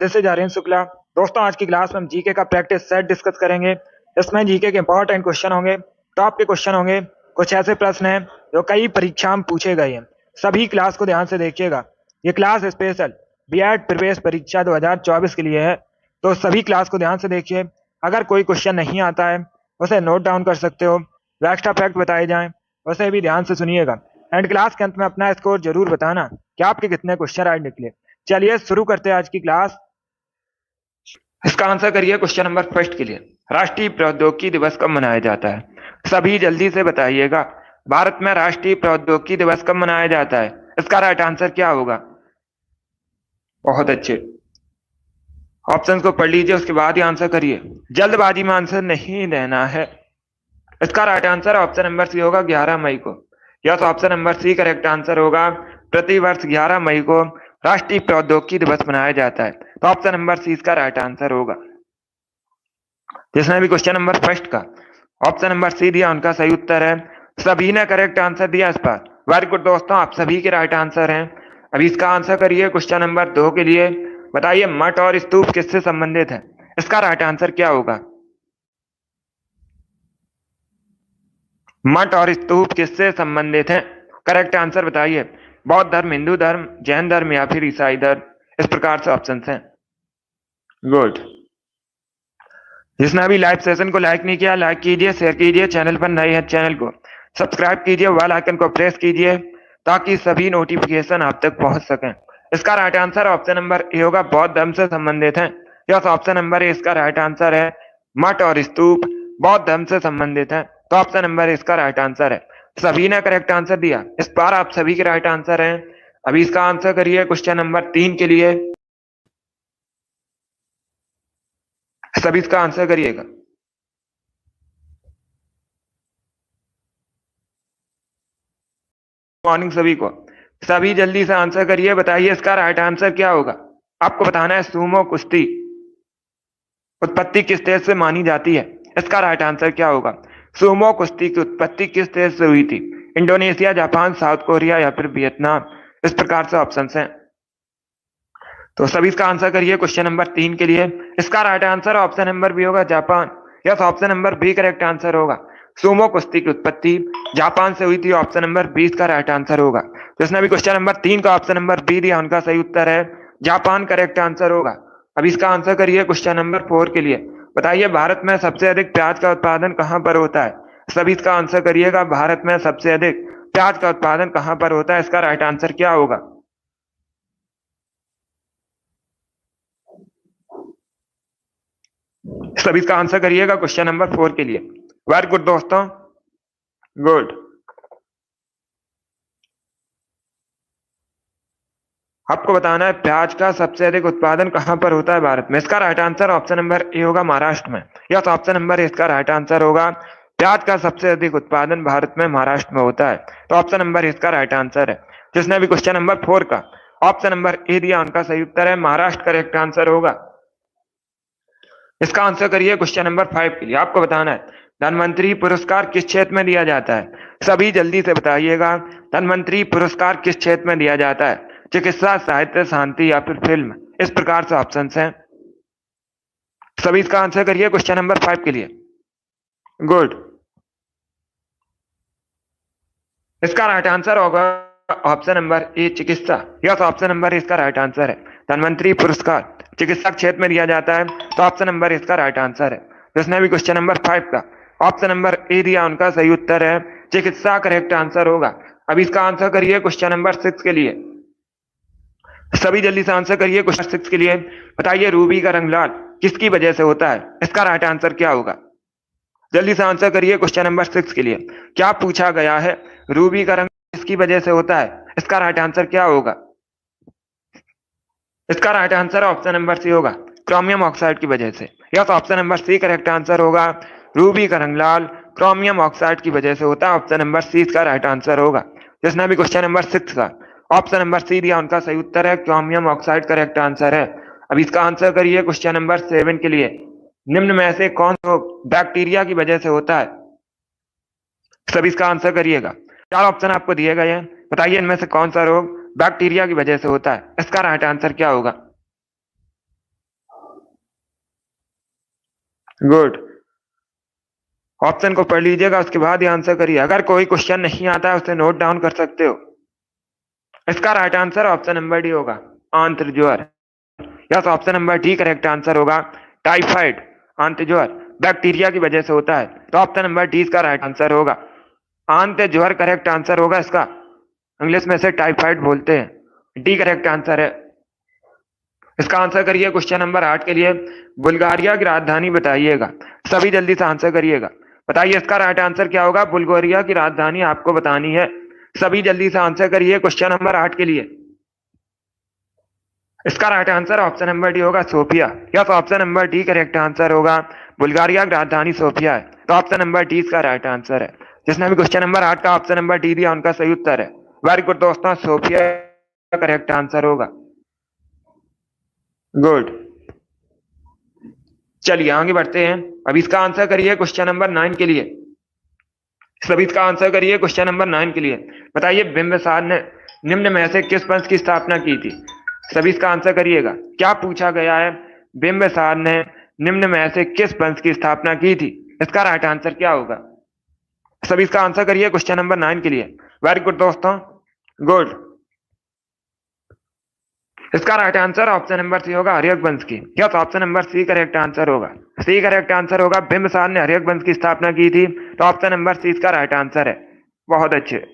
जैसे जा रहे हैं शुक्ला। दोस्तों, आज की क्लास में हम जीके का प्रैक्टिस सेट डिस्कस करेंगे। इसमें जीके के इंपॉर्टेंट क्वेश्चन होंगे, टॉप के क्वेश्चन होंगे। कुछ ऐसे प्रश्न हैं जो कई परीक्षा में पूछे गए हैं। सभी क्लास को ध्यान से देखिएगा। ये क्लास स्पेशल बीएड प्रवेश परीक्षा 2024 के लिए है, तो सभी क्लास को ध्यान से देखिए। अगर कोई क्वेश्चन नहीं आता है उसे नोट डाउन कर सकते हो। जो एक्स्ट्रा फैक्ट बताए जाएं उसे भी ध्यान से सुनिएगा। एंड क्लास के अंत में अपना स्कोर जरूर बताना कि आपके कितने क्वेश्चन राइट निकले। चलिए शुरू करते हैं आज की क्लास। इसका आंसर करिए क्वेश्चन नंबर फर्स्ट के लिए। राष्ट्रीय प्रौद्योगिकी दिवस कब मनाया जाता है? सभी जल्दी से बताइएगा। भारत में राष्ट्रीय प्रौद्योगिकी दिवस कब मनाया जाता है? इसका राइट आंसर क्या होगा? बहुत अच्छे। ऑप्शन को पढ़ लीजिए, उसके बाद ही आंसर करिए। जल्दबाजी में आंसर नहीं देना है। इसका right answer option number C होगा 11 मई को। Yes, option number C correct answer होगा। प्रतिवर्ष 11 मई को राष्ट्रीय प्रौद्योगिकी दिवस मनाया जाता है, तो ऑप्शन नंबर सी इसका राइट आंसर होगा। जिसने भी क्वेश्चन नंबर फर्स्ट का ऑप्शन नंबर सी दिया उनका सही उत्तर है। सभी ने करेक्ट आंसर दिया इस पर। वेरी गुड दोस्तों, आप सभी के राइट आंसर हैं। अभी इसका आंसर करिए क्वेश्चन नंबर 2 के लिए। बताइए मठ और स्तूप किससे संबंधित है? इसका राइट आंसर क्या होगा? मठ और स्तूप किससे संबंधित हैं? करेक्ट आंसर बताइए। बौद्ध धर्म, हिंदू धर्म, जैन धर्म या फिर ईसाई धर्म, इस प्रकार से ऑप्शन हैं। गुड। जिसने अभी लाइव सेशन को लाइक नहीं किया, लाइक कीजिए, शेयर कीजिए। चैनल पर नए हैं चैनल को सब्सक्राइब कीजिए, बेल आइकन को प्रेस कीजिए ताकि सभी नोटिफिकेशन आप तक पहुंच सकें। इसका right answer option number A होगा, बौद्ध धर्म से संबंधित है। यस, ऑप्शन नंबर ए इसका राइट आंसर है। मठ और स्तूप बौद्ध धर्म से संबंधित है, तो ऑप्शन नंबर इसका राइट आंसर है। सभी ने करेक्ट आंसर दिया, इस बार आप सभी के राइट आंसर हैं। अभी इसका आंसर करिए क्वेश्चन नंबर 3 के लिए। सभी इसका आंसर करिएगा। मॉर्निंग सभी को। सभी जल्दी से आंसर करिए, बताइए इसका राइट आंसर क्या होगा। आपको बताना है सूमो कुश्ती उत्पत्ति किस देश से मानी जाती है? इसका राइट आंसर क्या होगा? सूमो कुश्ती की उत्पत्ति किस देश से हुई थी? इंडोनेशिया, जापान, साउथ कोरिया या फिर वियतनाम, इस प्रकार से ऑप्शन हैं। तो सभी इसका आंसर करिए क्वेश्चन नंबर 3 के लिए। इसका right answer option number B होगा, Japan. Yes, option number B correct answer होगा। सूमो कुश्ती की उत्पत्ति जापान से हुई थी, ऑप्शन नंबर 20 का राइट आंसर होगा। जिसने भी क्वेश्चन नंबर 3 का ऑप्शन नंबर बी दिया उनका सही उत्तर है जापान, करेक्ट आंसर होगा। अब इसका आंसर करिए क्वेश्चन नंबर 4 के लिए। बताइए भारत में सबसे अधिक प्याज का उत्पादन कहां पर होता है? सभी इसका आंसर करिएगा। भारत में सबसे अधिक प्याज का उत्पादन कहां पर होता है? इसका राइट आंसर क्या होगा? सभी इसका आंसर करिएगा क्वेश्चन नंबर 4 के लिए। वेरी गुड दोस्तों, गुड। आपको बताना है प्याज का सबसे अधिक उत्पादन कहां पर होता है भारत में। इसका right answer option number A होगा, महाराष्ट्र में। यस, ऑप्शन नंबर ए इसका राइट आंसर होगा। प्याज का सबसे अधिक उत्पादन भारत में महाराष्ट्र में होता है, तो ऑप्शन नंबर इसका राइट आंसर है। जिसने भी क्वेश्चन नंबर 4 का ऑप्शन नंबर ए दिया उनका सही उत्तर है महाराष्ट्र, करेक्ट आंसर होगा। इसका आंसर करिए क्वेश्चन नंबर 5 के लिए। आपको बताना है धनवंतरी पुरस्कार किस क्षेत्र में दिया जाता है? सभी जल्दी से बताइएगा। धनवंतरी पुरस्कार किस क्षेत्र में दिया जाता है? चिकित्सा, साहित्य, शांति या फिर फिल्म, इस प्रकार से ऑप्शन हैं। सभी इसका आंसर करिए क्वेश्चन नंबर 5 के लिए। गुड। इसका राइट आंसर होगा ऑप्शन नंबर ए, चिकित्सा। यस, ऑप्शन नंबर इसका राइट आंसर है। धनवंतरी पुरस्कार चिकित्सा क्षेत्र में दिया जाता है, तो ऑप्शन नंबर इसका राइट आंसर है। जिसने भी क्वेश्चन नंबर 5 का ऑप्शन नंबर ए दिया उनका सही उत्तर है चिकित्सा, करेक्ट आंसर होगा। अब इसका आंसर करिए क्वेश्चन नंबर 6 के लिए। सभी जल्दी से आंसर करिए क्वेश्चन 6 के लिए। बताइए रूबी का रंग लाल किसकी वजह से होता है? इसका राइट आंसर क्या होगा? जल्दी से आंसर करिए क्वेश्चन नंबर 6 के लिए। क्या पूछा गया है? रूबी का रंग किसकी वजह से होता है? इसका राइट आंसर क्या होगा? इसका right answer option number C होगा, क्रोमियम ऑक्साइड की वजह से। Yes, option number C correct answer होगा। रूबी का रंग लाल क्रोमियम ऑक्साइड की वजह से होता है, ऑप्शन नंबर सी इसका राइट आंसर होगा। जिसने भी क्वेश्चन नंबर 6 का ऑप्शन नंबर सी दिया उनका सही उत्तर है क्रोमियम ऑक्साइड, करेक्ट आंसर है। अब इसका आंसर करिए क्वेश्चन नंबर 7 के लिए। निम्न में से कौन सा बैक्टीरिया की वजह से होता है? सभी इसका आंसर करिएगा। 4 ऑप्शन आपको दिए गए हैं, बताइए इनमें से कौन सा रोग बैक्टीरिया की वजह से होता है? इसका राइट आंसर क्या होगा? गुड। ऑप्शन को पढ़ लीजिएगा, उसके बाद ही आंसर करिए। अगर कोई क्वेश्चन नहीं आता है उसे नोट डाउन कर सकते हो। इसका right answer option number D होगा, आंत्र ज्वर। Yes, option number D correct answer होगा। टाइफाइड आंत्र ज्वर बैक्टीरिया की वजह से होता है, तो ऑप्शन नंबर डी इसका राइट आंसर होगा। आंत्र ज्वर करेक्ट आंसर होगा इसका। इंग्लिश में से टाइफाइड बोलते हैं। डी करेक्ट आंसर है। इसका आंसर करिए क्वेश्चन नंबर 8 के लिए। बुल्गारिया की राजधानी बताइएगा। सभी जल्दी से आंसर करिएगा। बताइए इसका राइट आंसर क्या होगा। बुल्गारिया की राजधानी आपको बतानी है। सभी जल्दी से आंसर करिए क्वेश्चन नंबर 8 के लिए। इसका right answer option number D होगा, Sofia. Yes, option number D correct answer होगा। बुल्गारिया की राजधानी सोफिया है, तो ऑप्शन नंबर डी इसका राइट आंसर है। जिसने भी क्वेश्चन नंबर 8 का ऑप्शन नंबर डी दिया उनका सही उत्तर है। वेरी गुड दोस्तों, सोफिया करेक्ट आंसर होगा। गुड। चलिए आगे बढ़ते हैं। अब इसका आंसर करिए क्वेश्चन नंबर 9 के लिए। सभी इसका आंसर करिए क्वेश्चन नंबर 9 के लिए। बताइए बिंबिसार ने निम्न में से किस वंश की स्थापना की थी। सभी इसका आंसर करिएगा। क्या पूछा गया है। बिंबिसार ने निम्न में से किस वंश की स्थापना की थी। इसका राइट आंसर क्या होगा। सभी इसका आंसर करिए क्वेश्चन नंबर 9 के लिए। वेरी गुड दोस्तों, गुड। इसका right answer option number C होगा, हर्यक वंश की। Yes, option number C correct answer होगा। सी करेक्ट आंसर होगा। बिंबिसार ने हर्यक वंश की स्थापना की थी, तो ऑप्शन नंबर सी इसका राइट आंसर है। बहुत अच्छे,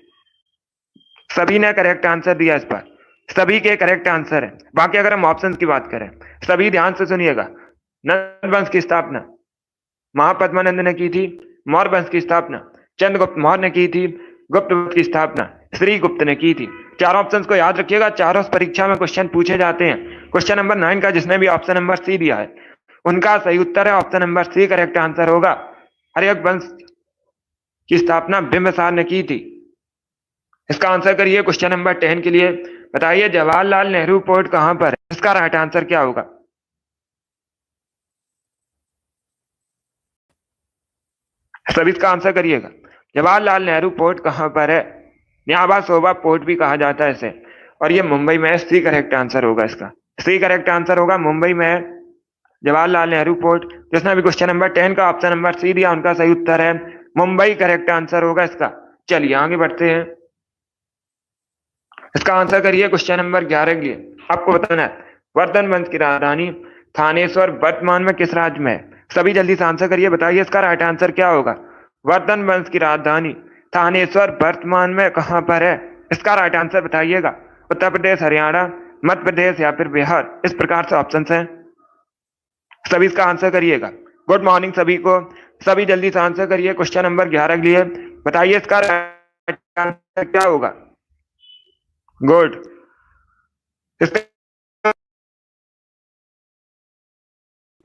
सभी ने करेक्ट आंसर दिया इस पर। सभी के करेक्ट आंसर है। बाकी अगर हम ऑप्शन की बात करें, सभी ध्यान से सुनिएगा। नंद वंश की स्थापना महापद्मानंद ने की थी। मौर्य वंश की स्थापना चंद्रगुप्त मौर्य ने की थी। गुप्त वंश की स्थापना श्रीगुप्त ने की थी। चार ऑप्शंस को याद रखिएगा, चारों परीक्षा में क्वेश्चन पूछे जाते हैं। क्वेश्चन नंबर 9 का जिसने भी ऑप्शन नंबर सी दिया है उनका सही उत्तर है option number C correct answer होगा। हर्यक वंश की स्थापना बिंबिसार ने की थी। इसका आंसर करिए क्वेश्चन नंबर 10 के लिए। बताइए जवाहरलाल नेहरू पोर्ट कहां पर है। इसका राइट आंसर क्या होगा। सभी इसका आंसर करिएगा। जवाहरलाल नेहरू पोर्ट कहां पर है। न्याबा शोभा पोर्ट भी कहा जाता है इसे, और ये मुंबई में है। सी करेक्ट आंसर होगा इसका। सी करेक्ट आंसर होगा, मुंबई में है जवाहरलाल नेहरू पोर्ट। जिसने भी क्वेश्चन नंबर 10 का ऑप्शन नंबर सी दिया उनका सही उत्तर है मुंबई करेक्ट आंसर होगा इसका। चलिए आगे बढ़ते हैं। इसका आंसर करिए क्वेश्चन नंबर 11 के लिए। आपको बताना है वर्धन वंश की राजधानी थानेश्वर वर्तमान में किस राज्य में है। सभी जल्दी से आंसर करिए। बताइए इसका राइट आंसर क्या होगा। वर्धन वंश की राजधानी थानेश्वर वर्तमान में कहां पर है। इसका राइट आंसर बताइएगा। उत्तर प्रदेश, हरियाणा, मध्य प्रदेश या फिर बिहार। इस प्रकार से ऑप्शन हैं, सभी इसका आंसर करिएगा। गुड मॉर्निंग सभी को। सभी जल्दी से आंसर करिए क्वेश्चन नंबर 11 के लिए। बताइए इसका राइट आंसर क्या होगा। गुड। इसका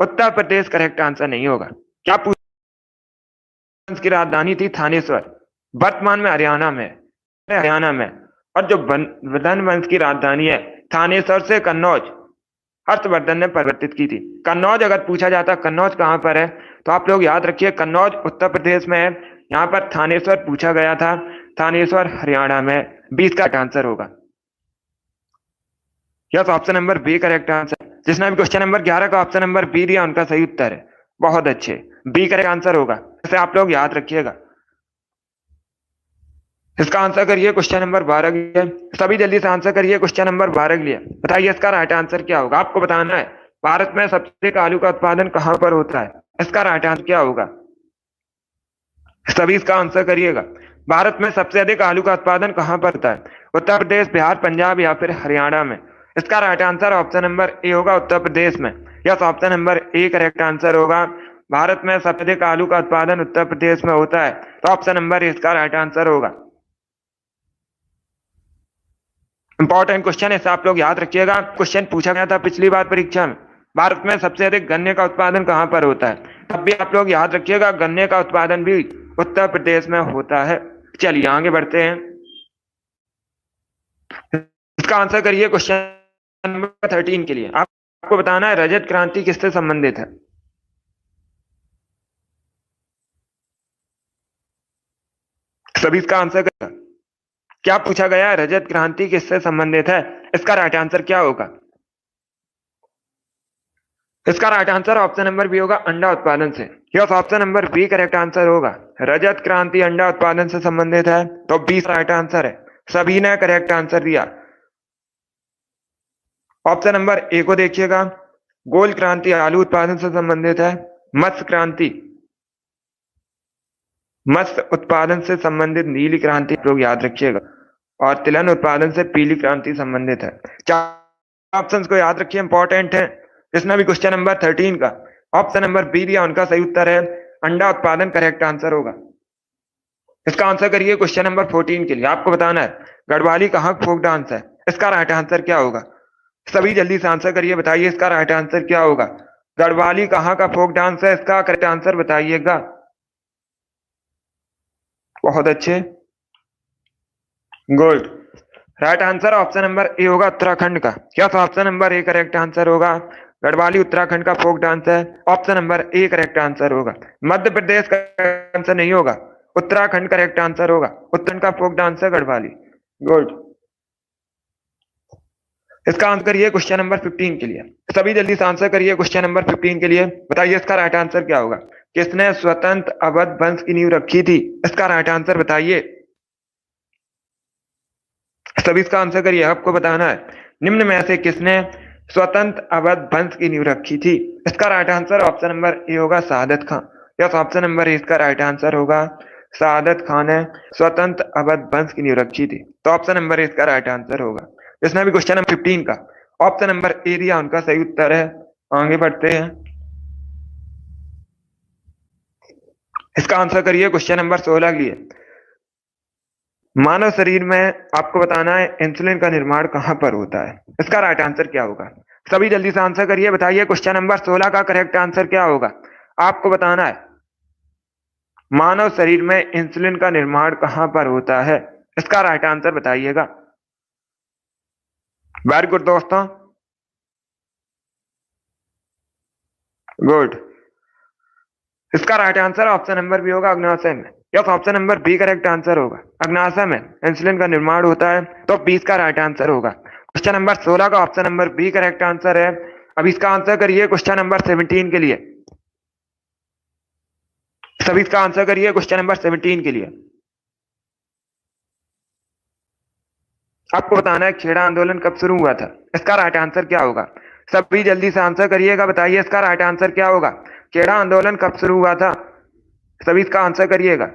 उत्तर प्रदेश करेक्ट आंसर नहीं होगा। क्या वंश की राजधानी थी थानेश्वर, वर्तमान में हरियाणा में, हरियाणा में। और जो वर्धन वंश की राजधानी है थानेश्वर से कन्नौज हर्षवर्धन ने परिवर्तित की थी। कन्नौज अगर पूछा जाता कन्नौज कहां पर है तो आप लोग याद रखिए कन्नौज उत्तर प्रदेश में है। यहां पर थानेश्वर पूछा गया था, थानेश्वर हरियाणा में। 20 का आंसर होगा। Yes, option number B correct answer. जिसने भी क्वेश्चन नंबर 11 का ऑप्शन नंबर बी दिया उनका सही उत्तर है। बहुत अच्छे, बी करेक्ट आंसर होगा। इसे आप लोग याद रखिएगा। इसका आंसर करिए क्वेश्चन नंबर 12 के लिए। सभी जल्दी से आंसर करिए क्वेश्चन नंबर 12 के लिए। बताइए इसका राइट आंसर क्या होगा। आपको बताना है भारत में सबसे अधिक आलू का उत्पादन कहां पर होता है। इसका राइट आंसर क्या होगा। सभी इसका आंसर करिएगा। भारत में सबसे अधिक आलू का उत्पादन कहां पर होता है। उत्तर प्रदेश, बिहार, पंजाब या फिर हरियाणा में। इसका right answer option number A होगा, उत्तर प्रदेश में। Yes, option number A correct answer होगा। भारत में सबसे अधिक आलू का उत्पादन उत्तर प्रदेश में होता है, तो ऑप्शन नंबर ए इसका राइट आंसर होगा। इंपॉर्टेंट क्वेश्चन है, आप लोग याद रखिएगा। क्वेश्चन पूछा गया था पिछली बार परीक्षा में, भारत में सबसे अधिक गन्ने का उत्पादन कहां पर होता है। तब भी आप लोग याद रखिएगा गन्ने का उत्पादन भी उत्तर प्रदेश में होता है। चलिए आगे बढ़ते हैं। इसका आंसर करिए क्वेश्चन नंबर 13 के लिए। आपको बताना है रजत क्रांति किससे संबंधित है। सभी इसका आंसर करेगा। क्या पूछा गया है, रजत क्रांति किससे संबंधित है। इसका राइट आंसर क्या होगा। इसका right answer option number B होगा, अंडा उत्पादन से। Yes, option number B correct answer होगा। रजत क्रांति अंडा उत्पादन से संबंधित है, तो बी राइट आंसर है। सभी ने करेक्ट आंसर दिया। ऑप्शन नंबर ए को देखिएगा, गोल क्रांति आलू उत्पादन से संबंधित है। मत्स्य क्रांति मत्स्य उत्पादन से संबंधित नीली क्रांति लोग याद रखिएगा, और तिलहन उत्पादन से पीली क्रांति संबंधित है। चार ऑप्शंस को याद रखिए, इंपॉर्टेंट है। इसमें भी क्वेश्चन नंबर 13 का ऑप्शन नंबर बी दिया, उनका सही उत्तर है अंडा उत्पादन, करेक्ट आंसर होगा। इसका आंसर करिए क्वेश्चन नंबर 14 के लिए। आपको बताना है गढ़वाली कहाँ फोक डांस है, इसका राइट आंसर क्या होगा। सभी जल्दी से आंसर करिए, बताइए इसका राइट आंसर क्या होगा। गढ़वाली कहाँ का फोक डांस है, इसका करेक्ट आंसर बताइएगा। बहुत अच्छे, good. Right answer option number A होगा, उत्तराखंड का। क्या तो option number A correct answer होगा। गढ़वाली उत्तराखंड का फोक डांस है, option number A correct answer होगा। मध्य प्रदेश का आंसर नहीं होगा, उत्तराखंड करेक्ट आंसर होगा। उत्तराखंड का फोक डांस है गढ़वाली। गुड। इसका आंसर करिए क्वेश्चन नंबर 15 के लिए। सभी जल्दी से आंसर करिए क्वेश्चन नंबर 15 के लिए, बताइए इसका राइट आंसर क्या होगा। किसने स्वतंत्र अवध वंश की नींव रखी थी, इसका राइट आंसर बताइए। सभी इसका आंसर करिए, आपको बताना है निम्न में से किसने स्वतंत्र अवध वंश की नींव रखी थी। इसका right answer option number A होगा, शहादत खां। यस, ऑप्शन नंबर ए इसका राइट आंसर होगा, शहादत खान ने स्वतंत्र अवध वंश की नींव रखी थी, तो ऑप्शन नंबर ए इसका राइट आंसर होगा। इसमें भी क्वेश्चन नंबर 15 का ऑप्शन नंबर ए दिया, उनका सही उत्तर है। आगे बढ़ते हैं, इसका आंसर करिए क्वेश्चन नंबर 16 के लिए। मानव शरीर में आपको बताना है इंसुलिन का निर्माण कहां पर होता है, इसका राइट आंसर क्या होगा। सभी जल्दी से आंसर करिए, बताइए क्वेश्चन नंबर 16 का करेक्ट आंसर क्या होगा। आपको बताना है मानव शरीर में इंसुलिन का निर्माण कहां पर होता है, इसका राइट आंसर बताइएगा। वेरी गुड दोस्तों, गुड। इसका right answer option number B होगा, अग्नाशय में। Yes, option number B correct answer होगा। अग्नाशय में इंसुलिन का निर्माण होता है, तो 20 का राइट आंसर होगा। क्वेश्चन नंबर 16 का option number B correct answer है। अब इसका आंसर करिए क्वेश्चन नंबर 17 के लिए। सभी इसका आंसर करिए क्वेश्चन नंबर 17 के लिए। आपको बताना है खेड़ा आंदोलन कब शुरू हुआ था, इसका राइट आंसर क्या होगा। सभी जल्दी से आंसर करिएगा, बताइए इसका राइट आंसर क्या होगा। खेड़ा आंदोलन कब शुरू हुआ था, सभी इसका आंसर करिएगा।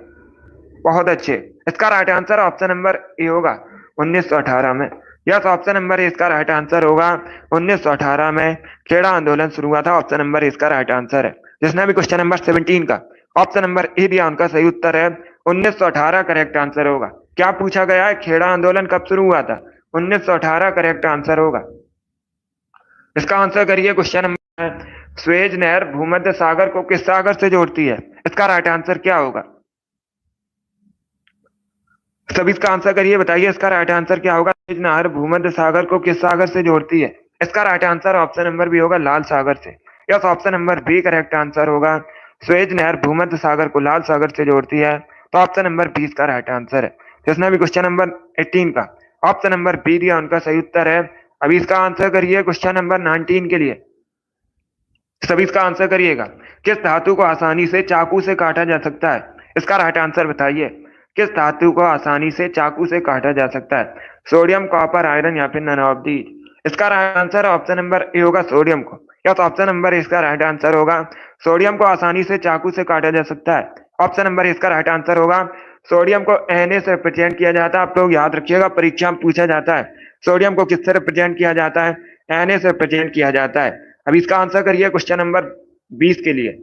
बहुत अच्छे, इसका right answer option number A होगा, 1918 में। यस, ऑप्शन नंबर ए इसका राइट आंसर होगा, 1918 में खेड़ा आंदोलन शुरू हुआ था। ऑप्शन नंबर ए इसका राइट आंसर है। जिसने भी क्वेश्चन नंबर 17 का ऑप्शन नंबर ए दिया, उनका सही उत्तर है 1918 करेक्ट आंसर होगा। क्या पूछा गया है, खेड़ा आंदोलन कब शुरू हुआ था, 1918 करेक्ट आंसर होगा। इसका आंसर करिए क्वेश्चन नंबर, स्वेज नहर भूमध्य सागर को किस सागर से जोड़ती है, इसका राइट आंसर क्या होगा। सभी इसका आंसर करिए, बताइए इसका राइट आंसर क्या होगा। स्वेज नहर भूमध्य सागर को किस सागर से जोड़ती है, इसका right answer option number B होगा, लाल सागर से। Yes, option number B correct answer Suez. स्वेज नहर भूमध्य सागर को लाल सागर से जोड़ती है, तो ऑप्शन नंबर 20 का राइट आंसर है। जिसने भी क्वेश्चन नंबर 18 का ऑप्शन नंबर बी दिया, उनका सही उत्तर है। अभी इसका आंसर करिए क्वेश्चन नंबर 19 के लिए। सभी इसका आंसर करिएगा, किस धातु को आसानी से चाकू से काटा जा सकता है, इसका राइट आंसर बताइए। किस धातु को आसानी से चाकू से काटा जा सकता है, सोडियम, कॉपर, आयरन या फिर नन ऑफ दीज। इसका right answer option number A होगा, सोडियम को। या तो ऑप्शन नंबर इसका राइट आंसर होगा, सोडियम को आसानी से चाकू से काटा जा सकता है। ऑप्शन नंबर इसका राइट आंसर होगा। सोडियम को Na से रिप्रेजेंट किया जाता है, आप लोग याद रखिएगा, परीक्षा में पूछा जाता है सोडियम को किससे रिप्रेजेंट किया जाता है, Na से रिप्रेजेंट किया जाता है। अब इसका आंसर करिए क्वेश्चन नंबर 20 के लिए।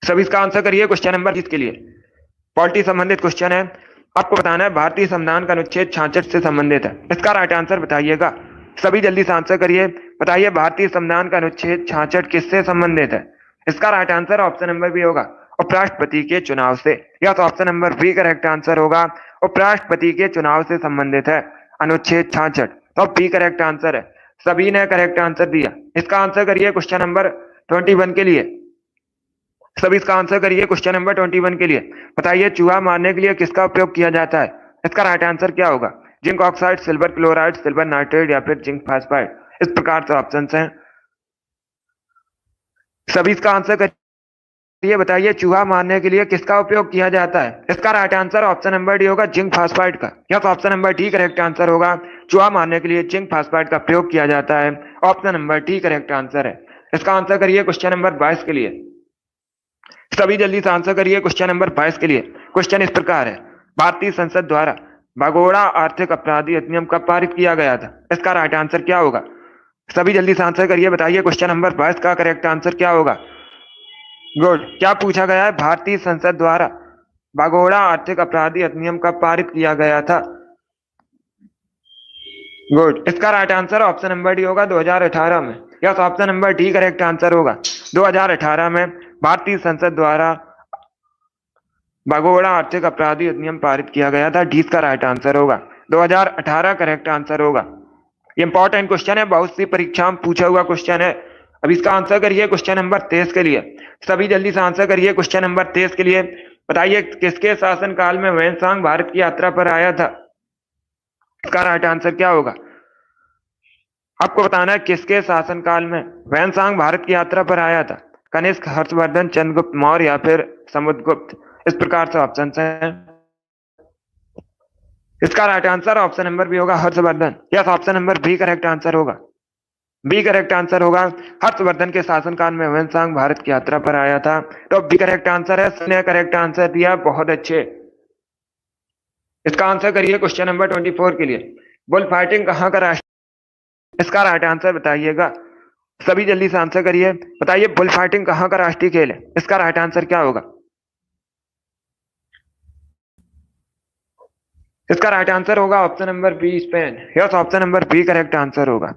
सब इसका आंसर करिए क्वेश्चन नंबर 20 के लिए। पॉलिटी संबंधित क्वेश्चन है, आपको बताना है भारतीय संविधान का अनुच्छेद 66 से संबंधित है, इसका राइट आंसर बताइएगा। सभी जल्दी से आंसर करिए, बताइए भारतीय संविधान का अनुच्छेद 66 किससे संबंधित है, इसका right answer option number B होगा, उपराष्ट्रपति के चुनाव से। या तो option number B correct answer होगा, उपराष्ट्रपति के चुनाव से संबंधित है अनुच्छेद 66, तो बी करेक्ट आंसर है। सभी ने करेक्ट आंसर दिया। इसका आंसर करिए क्वेश्चन नंबर 21 के लिए। सभी इसका आंसर करिए क्वेश्चन नंबर 21 के लिए। बताइए चूहा मारने के लिए किसका उपयोग किया जाता है, इसका राइट आंसर क्या होगा। Zinc oxide, silver chloride, silver nitrate या फिर जिंक फास्फाइड। इस प्रकार से ऑप्शन हैं। सभी इसका आंसर करिए। बताइए चूहा मारने के लिए किसका उपयोग किया जाता है? इसका right answer option number D होगा, जिंक फास्फाइड का। Yes, option number D correct answer होगा। चूहा मारने के लिए जिंक फास्फाइड का प्रयोग किया जाता है। Option number D correct answer है। इसका आंसर करिए क्वेश्चन नंबर 22 के लिए। सभी जल्दी से आंसर करिए क्वेश्चन नंबर 22 के लिए। क्वेश्चन इस प्रकार है, भारतीय संसद द्वारा भगोड़ा आर्थिक अपराधी अधिनियम कब पारित किया गया था? इसका राइट आंसर क्या होगा? सभी जल्दी से आंसर करिए। बताइए क्वेश्चन नंबर 22 का करेक्ट आंसर क्या होगा? गुड। क्या पूछा गया है? भारतीय संसद द्वारा भगोड़ा आर्थिक अपराधी अधिनियम कब पारित किया गया था? गुड। इसका right answer option number D होगा, 2018 में। Yes, option number D correct answer होगा। 2018 में भारतीय संसद द्वारा भगोड़ा आर्थिक अपराधी अधिनियम पारित किया गया था। डी का राइट आंसर होगा, 2018 करेक्ट आंसर होगा। इंपॉर्टेंट क्वेश्चन है, बहुत सी परीक्षा में पूछा हुआ क्वेश्चन है। अब इसका आंसर करिए क्वेश्चन नंबर 23 के लिए। सभी जल्दी से आंसर करिए क्वेश्चन नंबर 23 के लिए। बताइए किसके शासनकाल में वैनसांग भारत की यात्रा पर आया था? इसका राइट आंसर क्या होगा? आपको बताना है किसके शासनकाल में वैनसांग भारत की यात्रा पर आया था। कनिष्क, हर्षवर्धन, चंद्रगुप्त मौर्य या फिर समुद्रगुप्त। इस प्रकार से ऑप्शन है। इसका right answer option number B होगा, Harshavardhan. Yes, option number B correct answer होगा। बी करेक्ट आंसर होगा। हर्षवर्धन के शासनकाल में वैनसांग भारत की यात्रा पर आया था। तो बी करेक्ट आंसर है। उसने करेक्ट आंसर दिया, बहुत अच्छे। इसका आंसर करिए क्वेश्चन नंबर 24 के लिए। बुल फाइटिंग कहाँ का राष्ट्रीय? इसका राइट आंसर बताइएगा। सभी जल्दी से आंसर करिए। बताइए बुल फाइटिंग कहाँ का राष्ट्रीय खेल है? इसका राइट आंसर क्या होगा? इसका राइट आंसर होगा option number B, Spain. Yes, option number B correct answer होगा।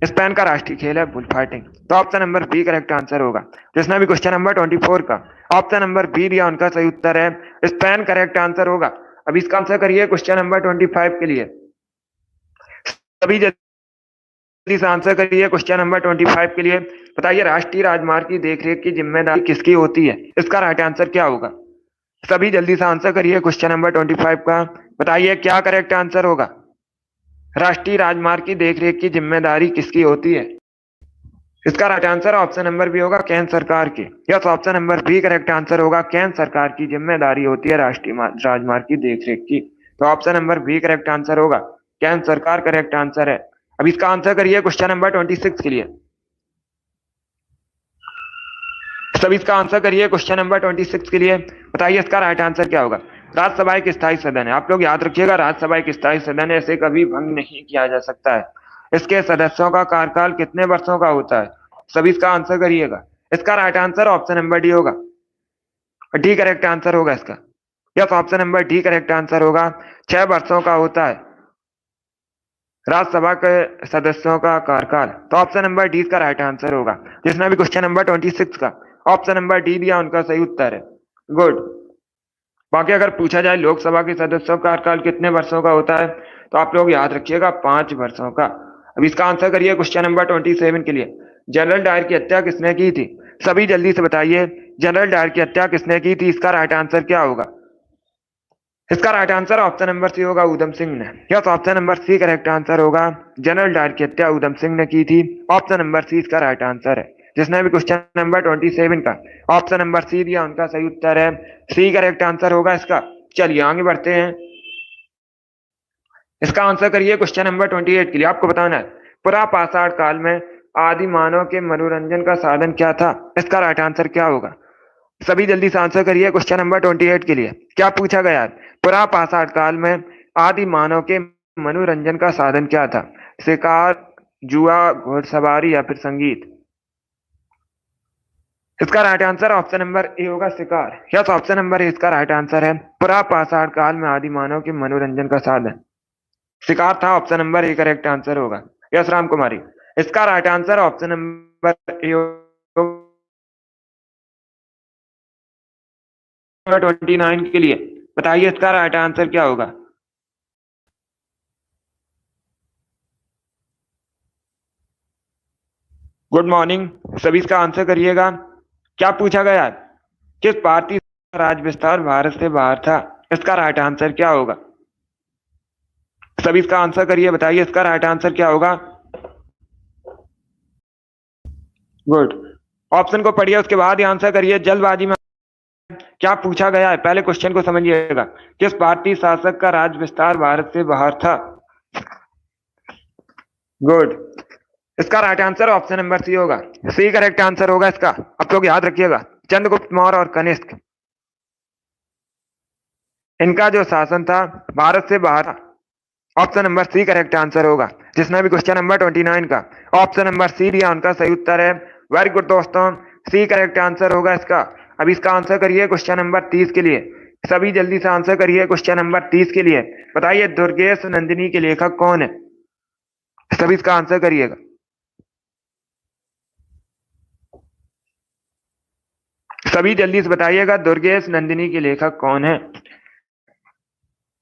स्पेन का राष्ट्रीय खेल है बुल फाइटिंग। तो option number B correct answer होगा। जिसने भी क्वेश्चन नंबर 24 का ऑप्शन नंबर बी दिया, उनका सही उत्तर है स्पेन, करेक्ट आंसर होगा। अब इसका आंसर करिए क्वेश्चन नंबर 25 के लिए। सभी जल्दी से आंसर करिए क्वेश्चन नंबर 25 के लिए। बताइए राष्ट्रीय राजमार्ग की देखरेख की जिम्मेदारी किसकी होती है? इसका राइट आंसर क्या होगा? सभी जल्दी से आंसर करिए क्वेश्चन नंबर 25 का। बताइए क्या करेक्ट आंसर होगा? राष्ट्रीय राजमार्ग की देखरेख की जिम्मेदारी किसकी होती है? इसका right answer option number B होगा, केंद्र सरकार की। Yes, option number B correct answer होगा। केंद्र सरकार की जिम्मेदारी होती है राष्ट्रीय राजमार्ग की देखरेख की। तो option number B correct answer होगा, केंद्र सरकार करेक्ट आंसर है। अब इसका आंसर करिए क्वेश्चन नंबर 26 के लिए। सब इसका आंसर करिए क्वेश्चन नंबर 26 के लिए। बताइए इसका राइट आंसर क्या होगा? राज्यसभा एक स्थायी सदन है। आप लोग याद रखिएगा, राज्यसभा एक स्थायी सदन है, इसे कभी भंग नहीं किया जा सकता है। इसके सदस्यों का कार्यकाल कितने वर्षों का होता है? सभी इसका आंसर करिएगा। इसका right answer option number D होगा, डी करेक्ट आंसर होगा इसका। Yes, option number D correct answer होगा। 6 वर्षों का होता है राज्यसभा के सदस्यों का कार्यकाल। तो ऑप्शन नंबर डी का राइट आंसर होगा। जिसने भी क्वेश्चन नंबर 26 का ऑप्शन नंबर डी दिया, उनका सही उत्तर है। गुड। बाकी अगर पूछा जाए लोकसभा के सदस्यों का कार्यकाल कितने वर्षों का होता है, तो आप लोग याद रखिएगा 5 वर्षों का। अब इसका आंसर करिए क्वेश्चन नंबर 27 के लिए। जनरल डायर की हत्या किसने की थी? सभी जल्दी से बताइए, जनरल डायर की हत्या किसने की थी? इसका राइट आंसर क्या होगा? इसका right answer option number C होगा, उधम सिंह ने। Yes, option number C correct answer होगा। जनरल डायर की हत्या उधम सिंह ने की थी। ऑप्शन नंबर सी इसका राइट आंसर है। जिसने भी क्वेश्चन नंबर 27 का ऑप्शन नंबर सी दिया, उनका सही उत्तर है सी करेक्ट आंसर होगा इसका। चलिए आगे बढ़ते हैं। इसका आंसर करिए क्वेश्चन नंबर 28 के लिए। आपको बताना है पुरा पाषाण काल में आदि मानव के मनोरंजन का साधन क्या था? इसका राइट आंसर क्या होगा? सभी जल्दी से आंसर करिए क्वेश्चन नंबर 28 के लिए। क्या पूछा गया है? पुरा पाषाण काल में आदि मानव के मनोरंजन का साधन क्या था? शिकार, जुआ, घुड़सवारी या फिर संगीत? इसका right answer option number A होगा, शिकार। यस, ऑप्शन नंबर ए इसका राइट आंसर है। पुरा पाषाण काल में आदि मानव के मनोरंजन का साधन शिकार था। Option number A correct answer होगा। यस राम कुमारी, इसका right answer option number A होगा 29 के लिए। बताइए इसका राइट आंसर क्या होगा? गुड मॉर्निंग, सभी इसका आंसर करिएगा। क्या पूछा गया? किस भारतीय राज विस्तार भारत से बाहर था? इसका राइट आंसर क्या होगा? सभी इसका आंसर करिए। बताइए इसका राइट आंसर क्या होगा? गुड। ऑप्शन को पढ़िए, उसके बाद ही आंसर करिए। जल्दबाजी में क्या पूछा गया है, पहले क्वेश्चन को समझिएगा। किस भारतीय शासक का राज्य विस्तार भारत से बाहर था? गुड। इसका right answer option number C होगा। सी करेक्ट आंसर होगा इसका। आप लोग याद रखिएगा, चंद्रगुप्त मौर्य और कनिष्क, इनका जो शासन था भारत से बाहर था। Option number C correct answer होगा। जिसने भी क्वेश्चन नंबर 29 का ऑप्शन नंबर सी दिया, उनका सही उत्तर है। वेरी गुड दोस्तों, सी करेक्ट आंसर होगा इसका। अब इसका आंसर करिए क्वेश्चन नंबर 30 के लिए। सभी जल्दी से आंसर करिए क्वेश्चन नंबर 30 के लिए। बताइए दुर्गेश नंदिनी के लेखक कौन है? सभी इसका आंसर करिएगा। सभी जल्दी से बताइएगा, दुर्गेश नंदिनी के लेखक कौन है?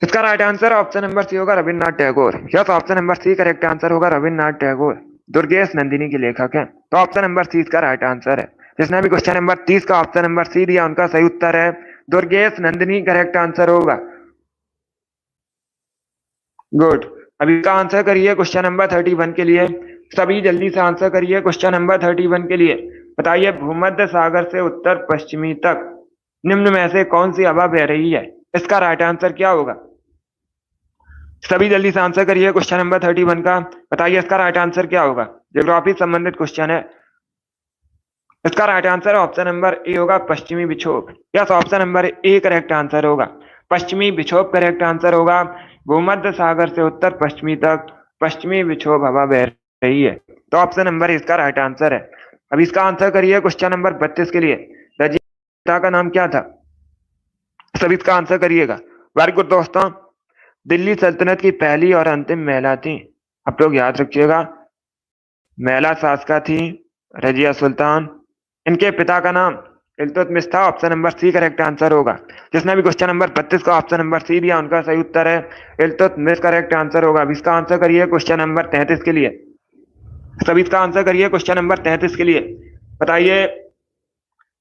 इसका right answer option number C होगा, Rabindranath Tagore. Yes, option number C correct answer होगा, रविन्द्रनाथ टैगोर दुर्गेश नंदिनी के लेखक हैं। तो ऑप्शन नंबर सी इसका राइट आंसर है। जिसने भी क्वेश्चन नंबर 30 का ऑप्शन नंबर सी दिया, उनका सही उत्तर है दुर्गेश नंदिनी करेक्ट आंसर होगा। गुड। अभी इसका आंसर करिए क्वेश्चन नंबर 31 के लिए। सभी जल्दी से आंसर करिए क्वेश्चन नंबर 31 के लिए। बताइए भूमध्य सागर से उत्तर पश्चिमी तक निम्न में से कौन सी हवा बह रही है? इसका राइट आंसर क्या होगा? सभी जल्दी से आंसर करिए क्वेश्चन नंबर 31 का। बताइए इसका राइट आंसर क्या होगा? ज्योग्राफी संबंधित क्वेश्चन है। इसका right answer option number A होगा, पश्चिमी विक्षोभ। Yes, option number A correct answer होगा, पश्चिमी विक्षोभ करेक्ट आंसर होगा। भूमध्य सागर से उत्तर पश्चिमी तक पश्चिमी विक्षोभ हवा बह रही है। तो ऑप्शन नंबर इसका राइट आंसर है। अब इसका आंसर करिए क्वेश्चन नंबर 32 के लिए। रजिया का नाम क्या था? सभी इसका आंसर करिएगा। वेरी गुड दोस्तों, दिल्ली सल्तनत की पहली और अंतिम महिला थी। आप लोग याद रखिएगा, महिला शासका थी रजिया सुल्तान। इनके पिता का नाम इल्तुतमिश था। Option number C correct answer होगा। जिसने भी क्वेश्चन नंबर 32 का ऑप्शन नंबर सी दिया, उनका सही उत्तर है इल्तुतमिश करेक्ट आंसर होगा। अब इसका आंसर करिए क्वेश्चन नंबर 33 के लिए। सभी इसका आंसर करिए क्वेश्चन नंबर 33 के लिए। बताइए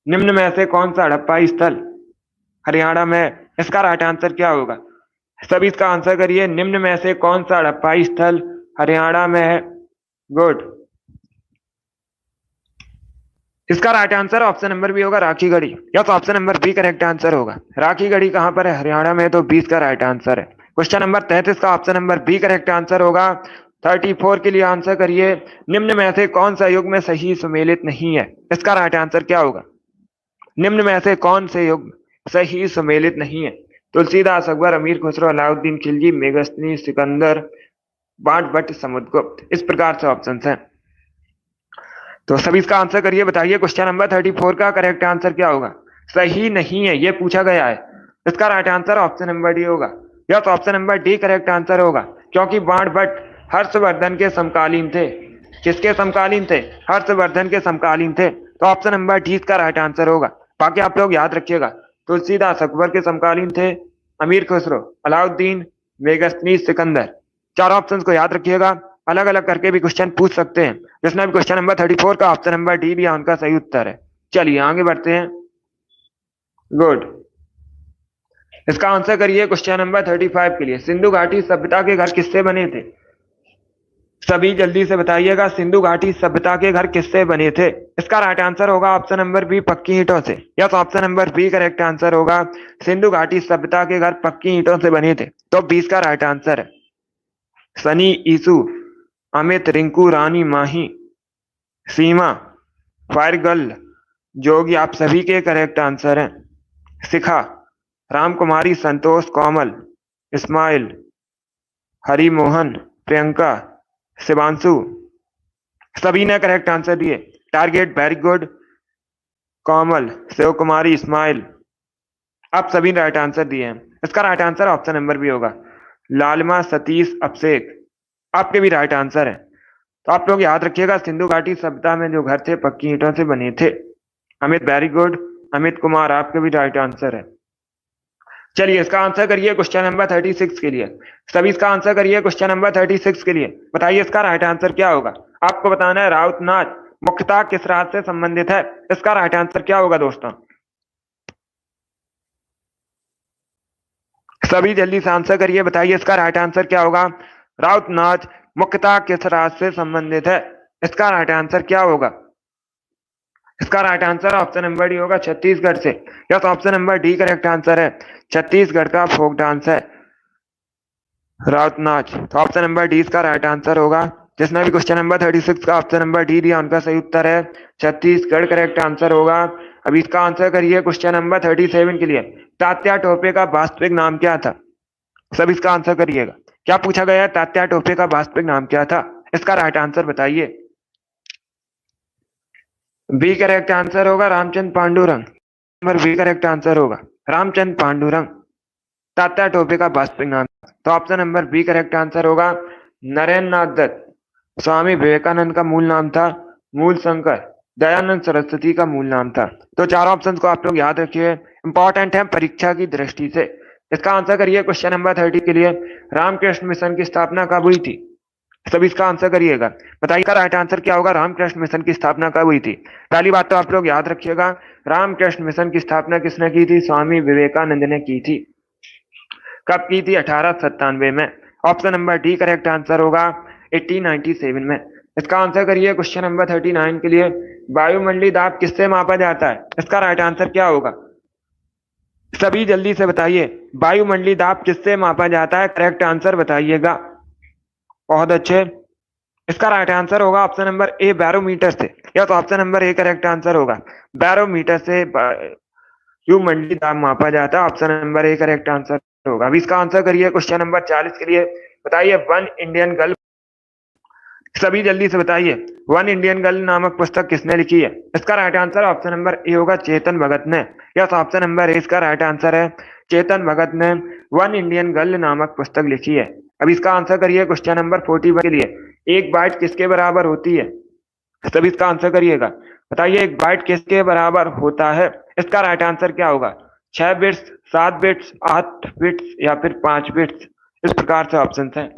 निम्न में से कौन सा हड़प्पा स्थल हरियाणा में? इसका राइट आंसर क्या होगा? सभी इसका आंसर करिए। निम्न में से कौन सा हड़प्पा स्थल हरियाणा में है? गुड। इसका right answer option number B होगा, Rakhi Garhi. Yes, option number B correct answer होगा। राखी गढ़ी कहां पर है? हरियाणा में। तो 20 का राइट आंसर है। क्वेश्चन नंबर 33 का option number B correct answer होगा। 34 के लिए आंसर करिए। निम्न में से कौन सा युग में सही सुमेलित नहीं है? इसका राइट आंसर क्या होगा? निम्न में से कौन से युग सही सुमेलित नहीं है? तुलसीदास, अकबर, अमीर खुसरो, अलाउद्दीन खिलजी, मेगस्थनी, सिकंदर, बाण भट्ट, समुद्रगुप्त। इस प्रकार से ऑप्शन है। तो सभी इसका आंसर करिए। बताइए क्वेश्चन नंबर 34 का करेक्ट आंसर क्या होगा? सही नहीं है, ये पूछा गया है। इसका right answer option number D होगा। Yes, option number D correct answer होगा, क्योंकि बाण भट्ट हर्षवर्धन के समकालीन थे। किसके समकालीन थे? हर्षवर्धन के समकालीन थे। तो ऑप्शन नंबर डी इसका राइट आंसर होगा। बाकी आप लोग याद रखिएगा, तुलसीदास अकबर के समकालीन थे, अमीर खुसरो, अलाउद्दीन, मेगस्थनी, सिकंदर। चार ऑप्शंस को याद रखिएगा। अलग अलग करके भी क्वेश्चन पूछ सकते हैं। जिसने भी क्वेश्चन नंबर 34 का ऑप्शन नंबर डी दिया, उनका सही उत्तर है। चलिए आगे बढ़ते हैं। गुड। इसका आंसर करिए क्वेश्चन नंबर 35 के लिए। सिंधु घाटी सभ्यता के घर किससे बने थे? सभी जल्दी से बताइएगा, सिंधु घाटी सभ्यता के घर किससे बने थे? इसका राइट आंसर होगा ऑप्शन नंबर बी, पक्की ईंटों से। Yes, option number B correct answer होगा। सिंधु घाटी सभ्यता के घर पक्की ईंटों से बने थे। तो 20 का राइट आंसर है। सनी, ईसु, अमित, रिंकू, रानी, माही, सीमा, फायरगल, जोगी, आप सभी के करेक्ट आंसर हैं। शिखा, रामकुमारी, संतोष, कोमल, इस्माइल, हरिमोहन, प्रियंका, शिवांशु, सभी ने करेक्ट आंसर दिए। Target, very good. Komal, Shiv Kumari, Ismail, आप सभी राइट आंसर दिए हैं। इसका right answer option number B होगा। लालिमा, सतीश, अभिषेक, आपके भी राइट आंसर है। तो आप लोग याद रखिएगा, सिंधु घाटी सभ्यता में जो घर थे पक्की ईंटों से बने थे। Amit, very good. अमित कुमार, आपके भी राइट आंसर है। चलिए इसका आंसर करिए क्वेश्चन नंबर 36 के लिए। सभी इसका आंसर करिए क्वेश्चन नंबर 36 के लिए। बताइए इसका राइट आंसर क्या होगा? आपको बताना है राउत नाच मुख्यतः किस राज्य से संबंधित है? इसका राइट आंसर क्या होगा दोस्तों? सभी जल्दी से आंसर करिए। बताइए इसका राइट आंसर क्या होगा? राउत नाच मुख्यतः किस राज्य से संबंधित है? इसका राइट आंसर क्या होगा? इसका right answer option number D होगा छत्तीसगढ़ से। Yes, option number D correct answer है। छत्तीसगढ़ का फोक डांस है राउत नाच। तो ऑप्शन नंबर डी इसका राइट आंसर होगा। जिसने भी क्वेश्चन नंबर 36 का ऑप्शन नंबर डी दिया उनका सही उत्तर है छत्तीसगढ़ करेक्ट आंसर होगा। अब इसका आंसर करिए क्वेश्चन नंबर 37 के लिए। तात्या टोपे का वास्तविक नाम क्या था? सब इसका आंसर करिएगा। क्या पूछा गया है? तात्या टोपे का वास्तविक नाम क्या था? इसका राइट आंसर बताइए। बी करेक्ट आंसर होगा Ramchandra Pandurang. Number B correct answer होगा रामचंद्र पांडुरंग। तात्या टोपे का वास्तविक नाम। तो option number B correct answer होगा। नरेंद्र नाथ दत्त स्वामी विवेकानंद का मूल नाम था मूल शंकर दयानंद सरस्वती का मूल नाम था। तो चारों ऑप्शन को आप लोग याद रखिए, इंपॉर्टेंट है परीक्षा की दृष्टि से। इसका आंसर करिए क्वेश्चन नंबर 30 के लिए। रामकृष्ण मिशन की स्थापना कब हुई थी? सभी इसका आंसर करिएगा। बताइए का राइट आंसर क्या होगा? रामकृष्ण मिशन की स्थापना कब हुई थी? पहली बात तो आप लोग याद रखिएगा, रामकृष्ण मिशन की स्थापना किसने की थी? स्वामी विवेकानंद ने की थी। कब की थी? 1897 में। Option number D correct answer होगा 1897 में। इसका आंसर करिए क्वेश्चन नंबर 39 के लिए। वायुमंडलीय दाब किससे मापा जाता है? इसका राइट आंसर क्या होगा? सभी जल्दी से बताइए, वायुमंडलीय दाब किससे मापा जाता है? करेक्ट आंसर बताइएगा। बहुत अच्छे। इसका राइट आंसर होगा ऑप्शन नंबर ए बैरोमीटर से। या तो option number A correct answer होगा। बैरोमीटर से वायुमंडलीय दाब मापा जाता है। Option number A correct answer होगा। अभी इसका आंसर करिए क्वेश्चन नंबर 40 के लिए। बताइए वन इंडियन गर्ल, सभी जल्दी से बताइए, वन इंडियन गर्ल नामक पुस्तक किसने लिखी है? इसका right answer option number A होगा चेतन भगत ने। यस, ऑप्शन नंबर ए इसका राइट आंसर है। चेतन भगत ने वन इंडियन गर्ल नामक पुस्तक लिखी है। अब इसका आंसर करिए क्वेश्चन नंबर 41 के लिए। एक बाइट किसके बराबर होती है? सभी इसका आंसर करिएगा। बताइए एक बाइट किसके बराबर होता है? इसका राइट आंसर क्या होगा? 6 बिट्स, 7 बिट्स, 8 बिट्स या फिर 5 बिट्स। इस प्रकार से ऑप्शन है।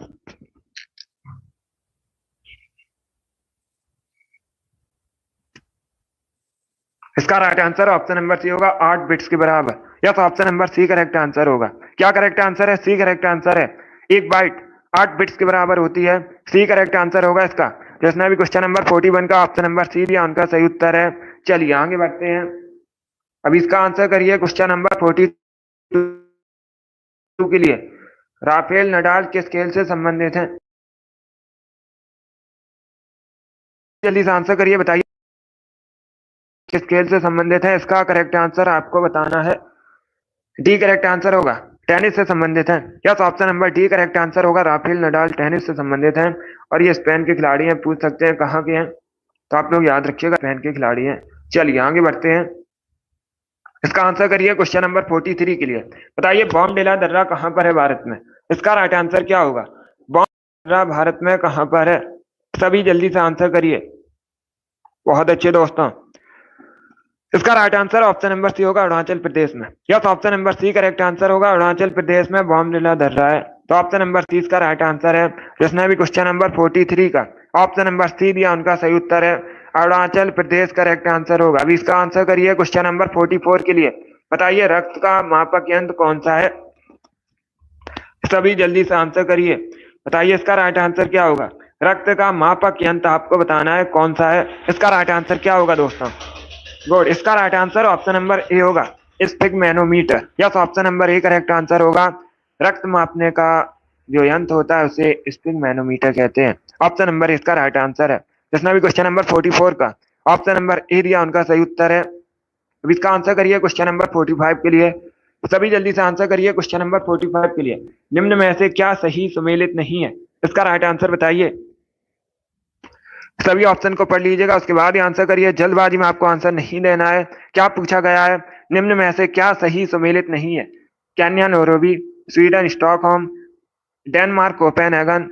इसका right answer option number C होगा 8 बिट्स के बराबर। Yes, option number C correct answer होगा। क्या करेक्ट आंसर है? सी करेक्ट आंसर है। एक बाइट 8 बिट्स के बराबर होती है। सी करेक्ट आंसर होगा इसका। जिसने भी क्वेश्चन नंबर 41 का ऑप्शन नंबर सी दिया उनका सही उत्तर है। चलिए आगे बढ़ते हैं। अब इसका आंसर करिए क्वेश्चन नंबर 42 के लिए। राफेल नडाल किस खेल से संबंधित हैं? जल्दी से आंसर करिए, बताइए किस खेल से संबंधित है? इसका करेक्ट आंसर आपको बताना है। डी करेक्ट आंसर होगा टेनिस से संबंधित है। Yes, option number D correct answer होगा। राफेल नडाल टेनिस से संबंधित हैं और ये स्पेन के खिलाड़ी हैं। पूछ सकते हैं कहाँ के हैं, तो आप लोग याद रखिएगा स्पेन के खिलाड़ी हैं। चलिए आगे बढ़ते हैं। इसका आंसर करिए क्वेश्चन नंबर 43 के लिए। बताइए बॉम्बडिला दर्रा कहाँ पर है भारत में? इसका राइट आंसर क्या होगा? बॉम्बडिला दर्रा भारत में कहाँ पर है? सभी जल्दी से आंसर करिए। बहुत अच्छे दोस्तों, इसका right answer option number C होगा अरुणाचल प्रदेश में। Yes, option number C correct answer होगा। अरुणाचल प्रदेश में बॉम्बडिला दर्रा है। तो ऑप्शन नंबर सी इसका राइट आंसर है। जिसने भी क्वेश्चन नंबर 43 का ऑप्शन नंबर सी दिया उनका सही उत्तर है अरुणाचल प्रदेश करेक्ट आंसर होगा। अभी इसका आंसर करिए क्वेश्चन नंबर 44 के लिए। बताइए रक्त का मापक यंत्र कौन सा है? सभी जल्दी से आंसर करिए। बताइए इसका राइट आंसर क्या होगा? रक्त का मापक यंत्र आपको बताना है कौन सा है। इसका राइट आंसर क्या होगा दोस्तों? गुड, इसका right answer option number A होगा sphygmomanometer. Yes, option number A correct answer होगा। रक्त मापने का जो यंत्र होता है उसे स्फिग्मेनोमीटर कहते हैं। ऑप्शन नंबर इसका राइट आंसर है। जिसने भी क्वेश्चन नंबर 44 का ऑप्शन नंबर ए दिया उनका सही उत्तर है। अब इसका आंसर करिए क्वेश्चन नंबर 45 के लिए। सभी जल्दी से आंसर करिए क्वेश्चन नंबर 45 के लिए। निम्न में से क्या सही सुमेलित नहीं है? इसका राइट आंसर बताइए। सभी ऑप्शन को पढ़ लीजिएगा, उसके बाद ही आंसर करिए। जल्दबाजी में आपको आंसर नहीं देना है। क्या पूछा गया है? निम्न में से क्या सही सुमेलित नहीं है? Kenya Nairobi, Sweden Stockholm, Denmark Copenhagen,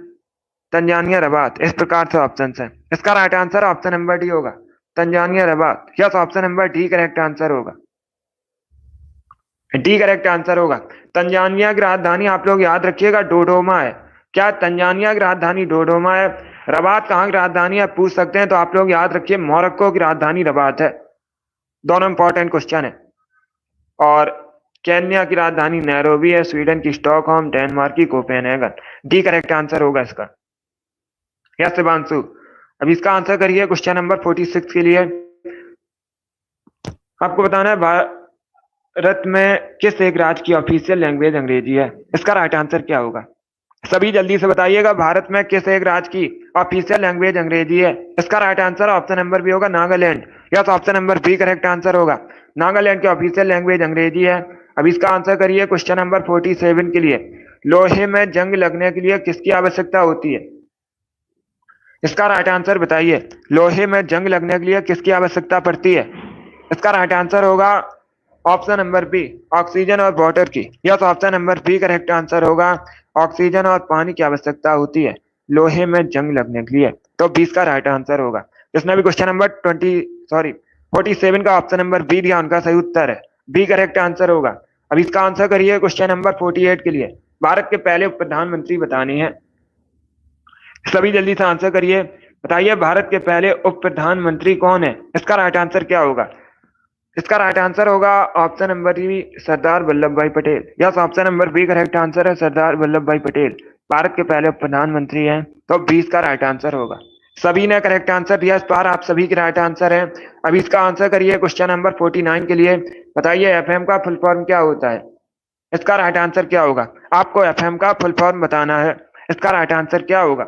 Tanzania Rabat. इस प्रकार से ऑप्शन है। इसका right answer option number D होगा Tanzania Rabat. Yes, option number D correct answer होगा। डी करेक्ट आंसर होगा। तंजानिया की राजधानी आप लोग याद रखिएगा डोडोमा है। क्या तंजानिया की राजधानी डोडोमा है? रबात कहाँ की राजधानी है पूछ सकते हैं, तो आप लोग याद रखिए मोरक्को की राजधानी रबात है। दोनों इंपॉर्टेंट क्वेश्चन है। और केन्या की राजधानी नैरोबी है, स्वीडन की स्टॉकहोम, डेनमार्क की कोपेनहेगन। डी करेक्ट आंसर होगा इसका। यस शिवांशु, अब इसका आंसर करिए क्वेश्चन नंबर 46 के लिए। आपको बताना है भारत में किस एक राज्य की ऑफिशियल लैंग्वेज अंग्रेजी है। इसका राइट आंसर क्या होगा? सभी जल्दी से बताइएगा, भारत में किस एक राज्य की ऑफिशियल लैंग्वेज अंग्रेजी है। इसका right answer option number B होगा Nagaland. Yes, option number B correct answer होगा। नागालैंड की ऑफिशियल लैंग्वेज अंग्रेजी है। अब इसका आंसर करिए क्वेश्चन नंबर 47 के लिए। लोहे में जंग लगने के लिए किसकी आवश्यकता होती है? इसका राइट आंसर बताइए। लोहे में जंग लगने के लिए किसकी आवश्यकता पड़ती है? इसका राइट आंसर होगा ऑप्शन नंबर बी, ऑक्सीजन और वाटर की। Yes, option number B correct answer होगा। ऑक्सीजन और पानी की आवश्यकता होती है लोहे में जंग लगने के लिए। तो 20 का राइट आंसर होगा। जिसने भी क्वेश्चन नंबर 47 का ऑप्शन नंबर बी दिया, उनका सही उत्तर है बी करेक्ट आंसर होगा। अब इसका आंसर करिए क्वेश्चन नंबर 48 के लिए। भारत के पहले उप प्रधानमंत्री बताने हैं। सभी जल्दी से आंसर करिए। बताइए भारत के पहले उप प्रधानमंत्री कौन है? इसका राइट आंसर क्या होगा? इसका राइट आंसर होगा option number B, Sardar Vallabh Bhai Patel. Yes, option number B correct answer है, सरदार वल्लभ भाई पटेल भारत के पहले प्रधानमंत्री हैं। तो 20 का राइट आंसर होगा। सभी ने करेक्ट आंसर दिया, इस बार आप सभी के राइट आंसर है। अब इसका आंसर करिए क्वेश्चन नंबर 49 के लिए। बताइए एफएम का फुल फॉर्म क्या होता है? इसका राइट आंसर क्या होगा? आपको एफएम का फुल फॉर्म बताना है। इसका राइट आंसर क्या होगा?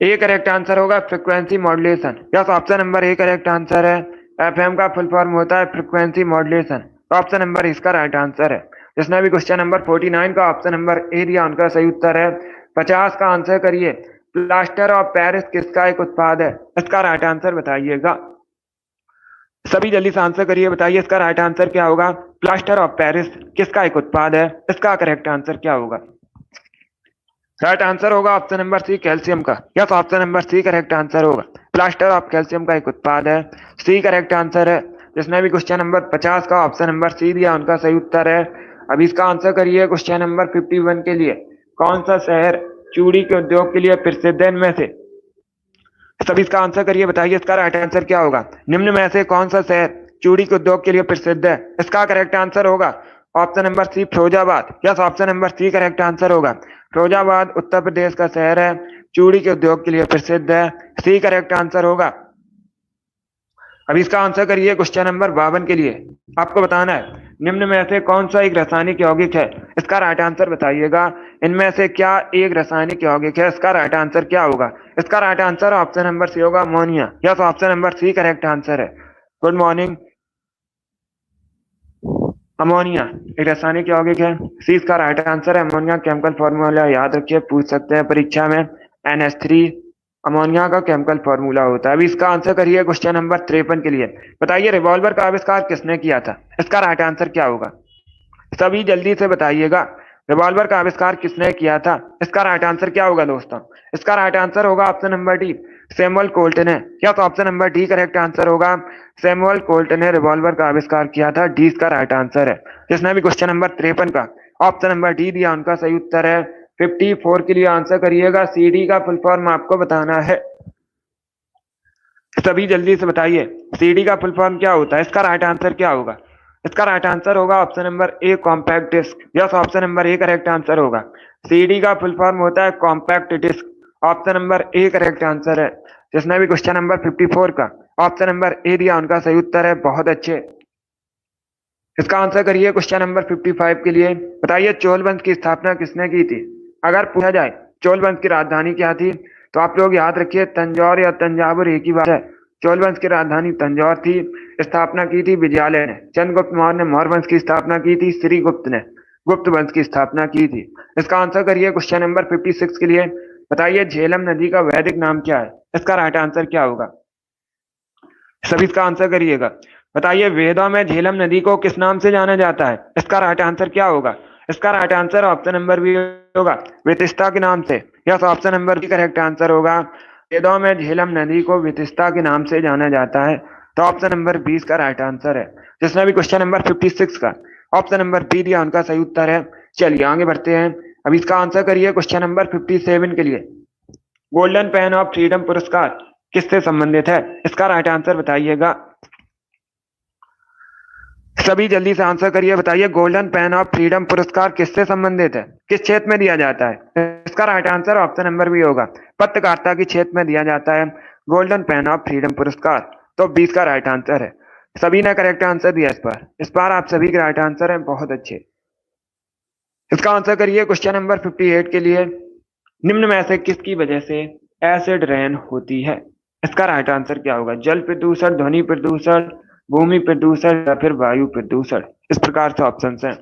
ए करेक्ट आंसर होगा frequency modulation. Yes, option number A correct answer है। एफएम का फुल फॉर्म होता है फ्रीक्वेंसी मॉड्यूलेशन। ऑप्शन नंबर इसका राइट आंसर है। जिसने भी क्वेश्चन नंबर 49 का ऑप्शन नंबर ए दिया, उनका सही उत्तर है। 50 का आंसर करिए। प्लास्टर ऑफ पेरिस किसका एक उत्पाद है? इसका राइट आंसर बताइएगा। सभी जल्दी से आंसर करिए। बताइए इसका राइट आंसर क्या होगा? प्लास्टर ऑफ पेरिस किसका एक उत्पाद है? इसका करेक्ट आंसर क्या होगा? राइट आंसर होगा ऑप्शन नंबर सी, कैल्शियम का। Yes, option number C correct answer होगा। प्लास्टर ऑफ कैल्शियम का एक उत्पाद है। सी करेक्ट आंसर है। जिसने भी क्वेश्चन नंबर 50 का ऑप्शन नंबर सी दिया, उनका सही उत्तर है। अब इसका आंसर करिए क्वेश्चन नंबर 51 के लिए। कौन सा शहर चूड़ी के उद्योग के लिए प्रसिद्ध है इनमें से? सब इसका आंसर करिए। बताइए इसका राइट आंसर क्या होगा? निम्न में से कौन सा शहर चूड़ी के उद्योग के लिए प्रसिद्ध है? इसका करेक्ट आंसर होगा option number C, Firozabad. Yes, option number C correct answer होगा। फिरोजाबाद उत्तर प्रदेश का शहर है, चूड़ी के उद्योग के लिए प्रसिद्ध है। सी करेक्ट आंसर होगा। अब इसका आंसर करिए क्वेश्चन नंबर 52 के लिए। आपको बताना है निम्न में से कौन सा एक रासायनिक यौगिक है? इसका राइट आंसर बताइएगा। इनमें से क्या एक रासायनिक यौगिक है? इसका राइट आंसर क्या होगा? इसका right answer option number C होगा, ammonia. Yes, option number C correct answer है। Good morning. अमोनिया एक रासायनिक यौगिक है। सी इसका राइट आंसर है। अमोनिया केमिकल फॉर्मूला याद रखिए, पूछ सकते हैं परीक्षा में। NH3 अमोनिया का केमिकल फॉर्मूला होता है। अभी इसका आंसर करिए क्वेश्चन नंबर 53 के लिए। बताइए रिवॉल्वर का आविष्कार किसने किया था? इसका राइट आंसर क्या होगा? सभी जल्दी से बताइएगा। रिवॉल्वर का आविष्कार किसने किया था? इसका राइट आंसर क्या होगा दोस्तों? इसका राइट आंसर होगा option number D, Samuel Colt ने। क्या तो option number D correct answer होगा। सैमुअल कोल्ट ने रिवॉल्वर का आविष्कार किया था। डी इसका राइट आंसर है। जिसने भी क्वेश्चन नंबर 53 का ऑप्शन नंबर डी दिया, उनका सही उत्तर है। 54 के लिए आंसर करिएगा। CD का फुल फॉर्म आपको बताना है। सभी जल्दी से बताइए CD का फुल फॉर्म क्या होता है? इसका राइट आंसर क्या होगा? इसका राइट आंसर होगा option number A, compact disc. Yes, option number A correct answer होगा। CD का फुल फॉर्म होता है compact disc. Option number A correct answer है। जिसने भी क्वेश्चन नंबर 54 का ऑप्शन नंबर ए दिया, उनका सही उत्तर है। बहुत अच्छे। इसका आंसर करिए क्वेश्चन नंबर 55 के लिए। बताइए चोल वंश की स्थापना किसने की थी? अगर पूछा जाए चोल वंश की राजधानी क्या थी, तो आप लोग याद रखिए तंजौर या तंजावुर एक ही बात है। चोल वंश की राजधानी तंजौर थी। स्थापना की थी विजयालय ने। चंद्रगुप्त मौर्य ने मौर्य वंश की स्थापना की थी। श्रीगुप्त ने गुप्त वंश की स्थापना की थी। इसका आंसर करिए क्वेश्चन नंबर 56 के लिए। बताइए झेलम नदी का वैदिक नाम क्या है? इसका राइट आंसर क्या होगा? सभी इसका आंसर करिएगा। बताइए वेदों में झेलम नदी को किस नाम से जाना जाता है? इसका राइट आंसर क्या होगा? इसका right answer option number B होगा, वितिस्ता के नाम से। Yes, option number B correct answer होगा। वेदों में झेलम नदी को वितिस्ता के नाम से जाना जाता है। तो ऑप्शन नंबर 20 का राइट आंसर है। जिसने भी क्वेश्चन नंबर 56 का ऑप्शन नंबर बी दिया, उनका सही उत्तर है। चलिए आगे बढ़ते हैं। अब इसका आंसर करिए क्वेश्चन नंबर 57 के लिए। गोल्डन पेन ऑफ फ्रीडम पुरस्कार किससे संबंधित है? इसका राइट आंसर बताइएगा। सभी जल्दी से आंसर करिए। बताइए गोल्डन पेन ऑफ फ्रीडम पुरस्कार किससे संबंधित है? किस क्षेत्र में दिया जाता है? इसका right answer option number B होगा, पत्रकारिता के क्षेत्र में दिया जाता है गोल्डन पेन ऑफ फ्रीडम पुरस्कार। तो 20 का राइट आंसर है। सभी ने करेक्ट आंसर दिया इस बार आप सभी के राइट आंसर हैं, बहुत अच्छे। इसका आंसर करिए क्वेश्चन नंबर 58 के लिए। निम्न में से किसकी वजह से एसिड रेन होती है? इसका राइट आंसर क्या होगा? जल प्रदूषण, ध्वनि प्रदूषण, भूमि प्रदूषण या फिर वायु प्रदूषण। इस प्रकार से ऑप्शन हैं।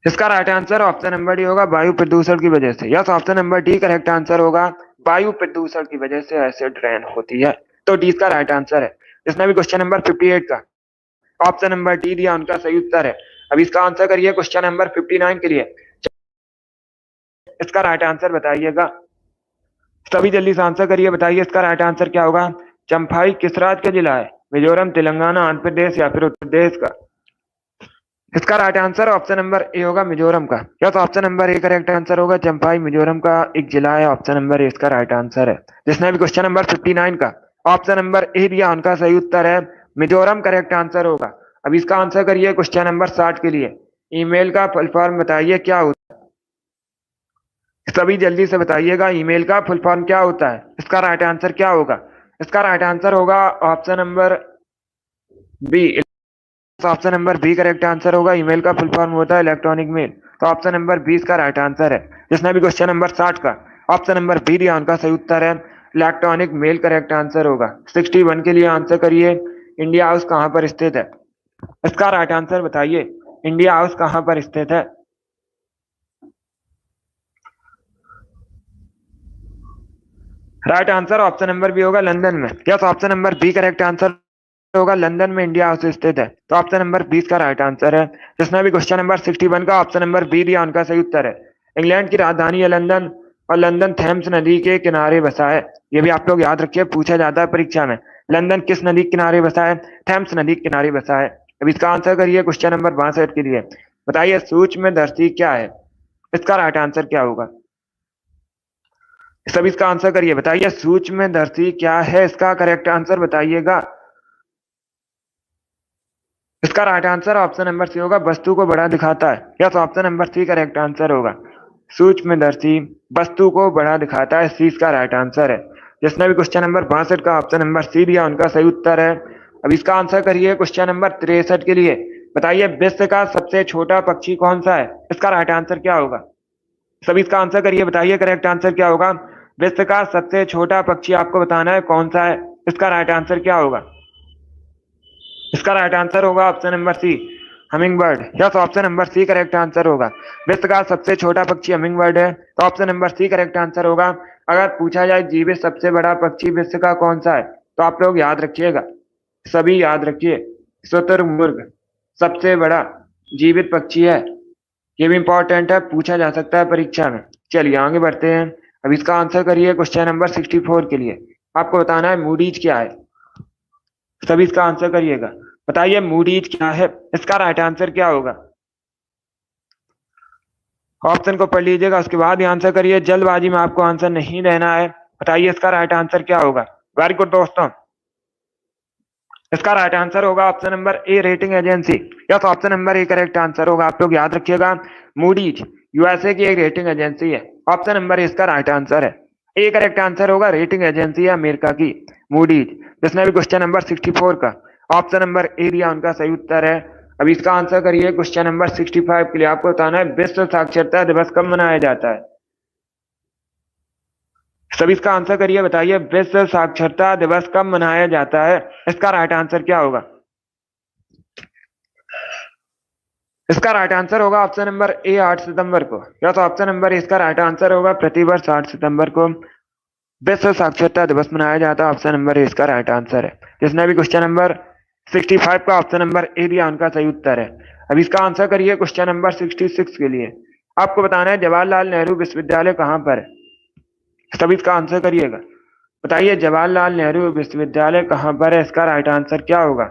इसका right answer option number D होगा, वायु प्रदूषण की वजह से। Yes, option number D correct answer होगा, वायु प्रदूषण की वजह से एसिड रेन होती है। तो डी इसका राइट आंसर है। जिसने भी क्वेश्चन नंबर 58 का ऑप्शन नंबर डी दिया, उनका सही उत्तर है। अब इसका आंसर करिए क्वेश्चन नंबर 59 के लिए। इसका राइट आंसर बताइएगा, सभी जल्दी से आंसर करिए, बताइए इसका राइट आंसर क्या होगा। चंफाई किस राज्य का जिला है? मिजोरम, तेलंगाना, आंध्र प्रदेश या फिर उत्तर प्रदेश का? इसका right answer option number A होगा, मिजोरम का। Yes, option number A correct answer होगा, चंफाई मिजोरम का एक जिला है। ऑप्शन नंबर ए इसका राइट आंसर है। जिसने भी क्वेश्चन नंबर 59 का ऑप्शन नंबर ए दिया, उनका सही उत्तर है मिजोरम, करेक्ट आंसर होगा। अब इसका आंसर करिए क्वेश्चन नंबर 60 के लिए। ईमेल का फुल फॉर्म बताइए क्या होता है? सभी जल्दी से बताइएगा, ईमेल का फुल फॉर्म क्या होता है? इसका राइट आंसर क्या होगा? इसका राइट आंसर होगा option number B, option number B correct answer होगा। ईमेल का फुल फॉर्म होता है इलेक्ट्रॉनिक मेल। तो ऑप्शन नंबर 20 का राइट आंसर है। जिसने भी क्वेश्चन नंबर 60 का ऑप्शन नंबर बी दिया, उनका सही उत्तर है इलेक्ट्रॉनिक मेल, करेक्ट आंसर होगा। 61 के लिए आंसर करिए, इंडिया हाउस कहां पर स्थित है? इसका राइट आंसर बताइए, इंडिया हाउस कहां पर स्थित है? Right answer option number B होगा, लंदन में। Yes, option number B correct answer होगा, लंदन में इंडिया हाउस स्थित है। तो ऑप्शन नंबर 20 का राइट आंसर है। जिसने भी क्वेश्चन नंबर 61 का ऑप्शन नंबर बी दिया, उनका सही उत्तर है इंग्लैंड की राजधानी है लंदन, और लंदन थेम्स नदी के किनारे बसा है। ये भी आप लोग याद रखिए, पूछा जाता है परीक्षा में। लंदन किस नदी के किनारे बसा है? थेम्स नदी के किनारे बसा है। अब इसका आंसर करिए क्वेश्चन नंबर 62 के लिए। बताइए सूक्ष्मदर्शी क्या है? इसका राइट आंसर क्या होगा? सब इसका आंसर करिए, बताइए सूक्ष्मदर्शी क्या है? इसका करेक्ट आंसर बताइएगा। इसका right answer option number C होगा, वस्तु को बड़ा दिखाता है। Yes, option number C correct answer होगा, सूक्ष्मदर्शी वस्तु को बड़ा दिखाता है। सी इसका राइट आंसर है। जिसने भी क्वेश्चन नंबर 62 का ऑप्शन नंबर सी दिया, उनका सही उत्तर है। अब इसका आंसर करिए क्वेश्चन नंबर 63 के लिए। बताइए विश्व का सबसे छोटा पक्षी कौन सा है? इसका राइट आंसर क्या होगा? सभी इसका आंसर करिए, बताइए करेक्ट आंसर क्या होगा। विश्व का सबसे छोटा पक्षी आपको बताना है कौन सा है। इसका राइट आंसर क्या होगा? इसका राइट आंसर होगा option number C, hummingbird. Yes, option number C correct answer होगा। विश्व का सबसे छोटा पक्षी हमिंग बर्ड है। तो option number C correct answer होगा। अगर पूछा जाए जीवित सबसे बड़ा पक्षी विश्व का कौन सा है, तो आप लोग याद रखिएगा, सभी याद रखिए, शुतुरमुर्ग सबसे बड़ा जीवित पक्षी है। ये भी इंपॉर्टेंट है, पूछा जा सकता है परीक्षा में। चलिए आगे बढ़ते हैं। अब इसका आंसर करिए क्वेश्चन नंबर 64 के लिए। आपको बताना है मूडीज क्या है। सभी इसका आंसर करिएगा, बताइए मूडीज क्या है? इसका राइट आंसर क्या होगा? ऑप्शन को पढ़ लीजिएगा, उसके बाद ही आंसर करिए। जल्दबाजी में आपको आंसर नहीं देना है। बताइए इसका राइट आंसर क्या होगा? वेरी गुड दोस्तों, इसका राइट आंसर होगा option number A, rating agency. Yes, option number A correct answer होगा। आप लोग याद रखिएगा, मूडीज यूएसए की एक रेटिंग एजेंसी है। ऑप्शन नंबर ए इसका राइट आंसर है। ए करेक्ट आंसर होगा, रेटिंग एजेंसी है अमेरिका की मूडीज। जिसने भी क्वेश्चन नंबर 64 का ऑप्शन नंबर ए दिया, उनका सही उत्तर है। अब इसका आंसर करिए क्वेश्चन नंबर 65 के लिए। आपको बताना है विश्व साक्षरता दिवस कब मनाया जाता है? सभी इसका आंसर करिए, बताइए विश्व साक्षरता दिवस कब मनाया जाता है? इसका राइट आंसर क्या होगा? इसका राइट आंसर होगा ऑप्शन नंबर ए, 8 सितंबर को। या तो ऑप्शन नंबर इसका राइट आंसर होगा, प्रतिवर्ष 8 सितंबर को विश्व साक्षरता दिवस मनाया जाता है। ऑप्शन नंबर ए इसका राइट आंसर है। जिसने भी क्वेश्चन नंबर 65 का ऑप्शन नंबर ए दिया, उनका सही उत्तर है। अब इसका आंसर करिए क्वेश्चन नंबर 66 के लिए। आपको बताना है जवाहरलाल नेहरू विश्वविद्यालय कहां पर है? सभी इसका आंसर करिएगा, बताइए जवाहरलाल नेहरू विश्वविद्यालय कहां पर है? इसका राइट आंसर क्या होगा?